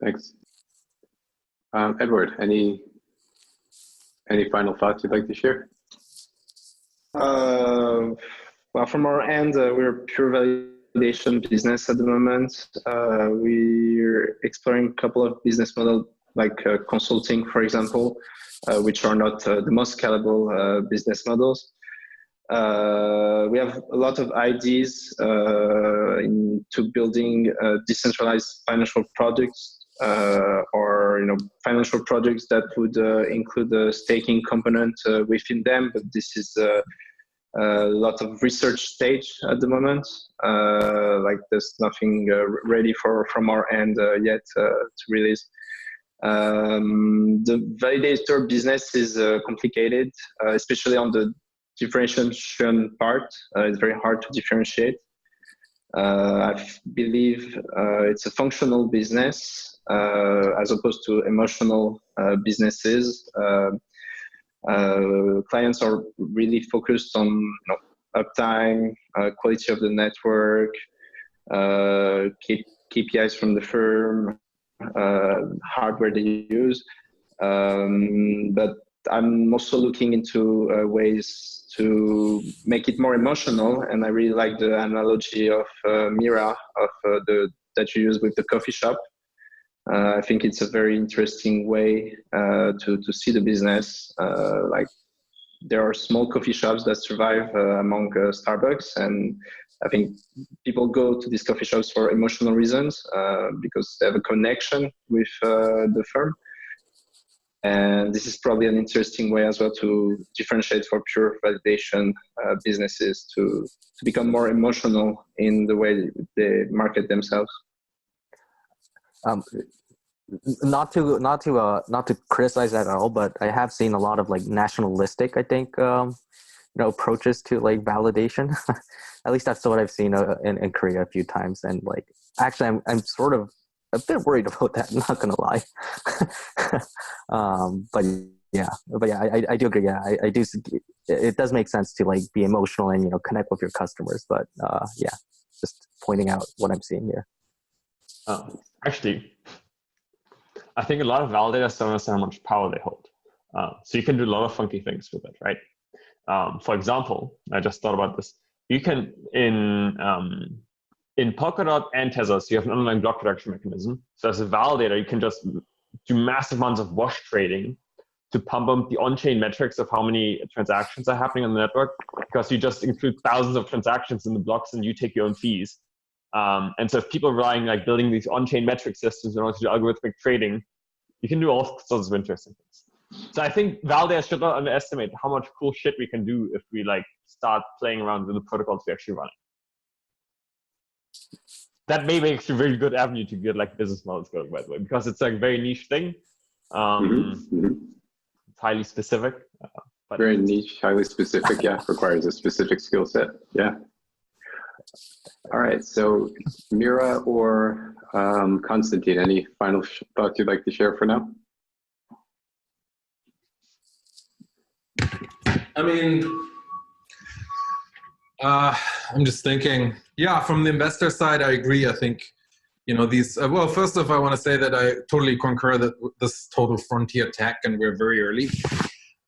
Thanks. Edward, any final thoughts you'd like to share? Well, from our end, we're a pure validation business at the moment. We're exploring a couple of business models like consulting, for example, which are not the most scalable business models. We have a lot of ideas into building decentralized financial products, or financial products that would include a staking component within them. But this is a lot of research stage at the moment. Like there's nothing ready from our end yet to release. The validator business is complicated, especially on the differentiation part. It's very hard to differentiate. I believe it's a functional business as opposed to emotional businesses. Clients are really focused on uptime, quality of the network, KPIs from the firm, hardware they use. But I'm also looking into ways to make it more emotional. And I really like the analogy of Mira, that you use with the coffee shop. I think it's a very interesting way to see the business. Like there are small coffee shops that survive among Starbucks, and I think people go to these coffee shops for emotional reasons because they have a connection with the firm. And this is probably an interesting way as well to differentiate for pure validation businesses to become more emotional in the way they market themselves. Not to criticize that at all, but I have seen a lot of like nationalistic, I think, approaches to like validation. At least that's what I've seen in Korea a few times. And like, actually, I'm sort of a bit worried about that. I'm not gonna lie. But yeah, I do agree. Yeah, I do. It does make sense to like be emotional and connect with your customers. But yeah, just pointing out what I'm seeing here. Actually, I think a lot of validators don't understand how much power they hold. So you can do a lot of funky things with it, right? For example, I just thought about this. You can, in Polkadot and Tezos, you have an underlying block reduction mechanism. So as a validator, you can just do massive amounts of wash trading to pump up the on-chain metrics of how many transactions are happening on the network, because you just include thousands of transactions in the blocks and you take your own fees. And so if people are relying, like building these on-chain metric systems in order to do algorithmic trading, you can do all sorts of interesting things. So I think validators should not underestimate how much cool shit we can do if we like start playing around with the protocols we're actually running. That may make a very good avenue to get like business models going, by the way, because it's like a very niche thing. It's highly specific. But very niche, highly specific, yeah, requires a specific skill set, yeah. All right, so Mira or Konstantin, any final thoughts you'd like to share for now? I mean, I'm just thinking, yeah, from the investor side, I agree. I think, these, well, first off, I want to say that I totally concur that this total frontier tech, and we're very early.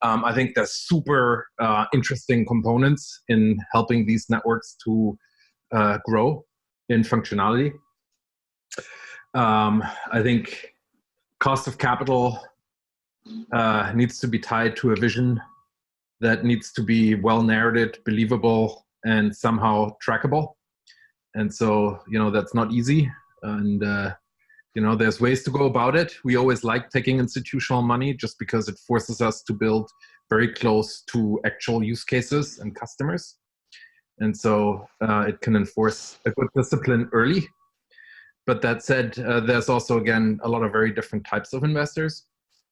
I think there's super interesting components in helping these networks to grow in functionality. I think cost of capital needs to be tied to a vision that needs to be well narrated, believable, and somehow trackable. And so, that's not easy. And, there's ways to go about it. We always like taking institutional money just because it forces us to build very close to actual use cases and customers. And so it can enforce a good discipline early. But that said, there's also, again, a lot of very different types of investors.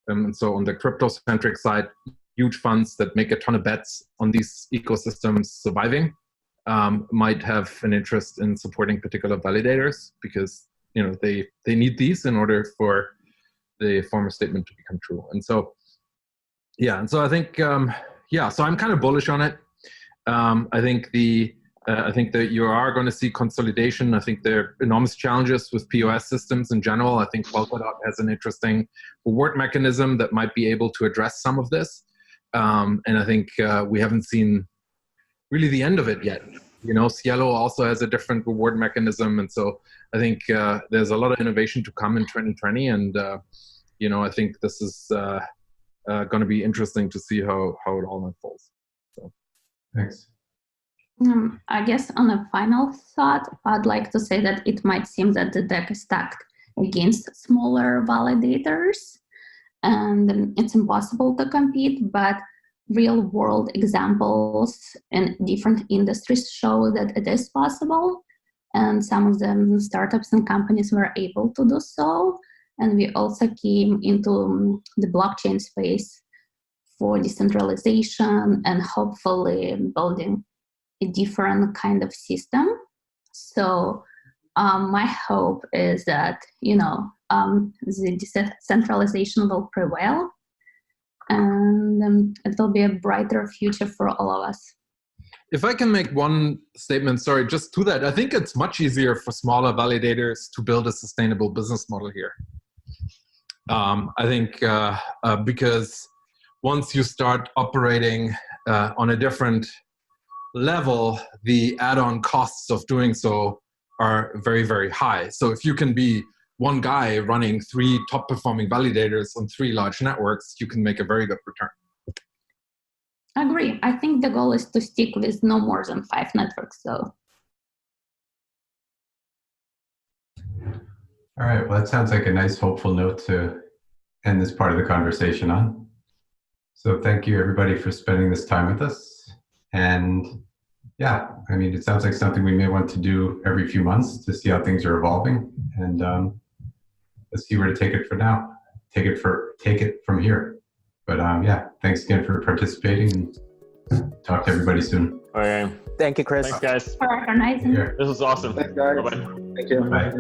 And so on the crypto-centric side, huge funds that make a ton of bets on these ecosystems surviving might have an interest in supporting particular validators because they need these in order for the former statement to become true. And so, yeah, and so I think, so I'm kind of bullish on it. I think that you are going to see consolidation. I think there are enormous challenges with POS systems in general. I think Polkadot has an interesting reward mechanism that might be able to address some of this. And I think we haven't seen really the end of it yet. Cielo also has a different reward mechanism. And so I think there's a lot of innovation to come in 2020. And, I think this is going to be interesting to see how it all unfolds. So, thanks. I guess on a final thought, I'd like to say that it might seem that the deck is stacked against smaller validators and it's impossible to compete, but real world examples in different industries show that it is possible. And some of them startups and companies were able to do so. And we also came into the blockchain space for decentralization and hopefully building a different kind of system. So my hope is that, the decentralization will prevail and it will be a brighter future for all of us. If I can make one statement, sorry, just to that, I think it's much easier for smaller validators to build a sustainable business model here. I think because once you start operating on a different level, the add-on costs of doing so are very, very high. So if you can be one guy running 3 top-performing validators on 3 large networks, you can make a very good return. Agree. I think the goal is to stick with no more than 5 networks, though. All right. Well, that sounds like a nice, hopeful note to end this part of the conversation on. So thank you, everybody, for spending this time with us. And yeah, I mean, it sounds like something we may want to do every few months to see how things are evolving. And let's see where to take it for now. Take it from here. But yeah, thanks again for participating, and talk to everybody soon. Okay. Thank you, Chris. Thanks, guys. For organizing. This was awesome. Thanks, guys. Bye-bye. Thank you. Bye.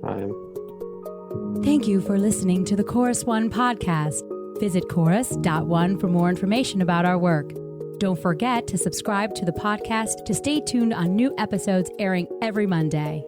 Bye. Thank you for listening to the Chorus One podcast. Visit chorus.one for more information about our work. Don't forget to subscribe to the podcast to stay tuned on new episodes airing every Monday.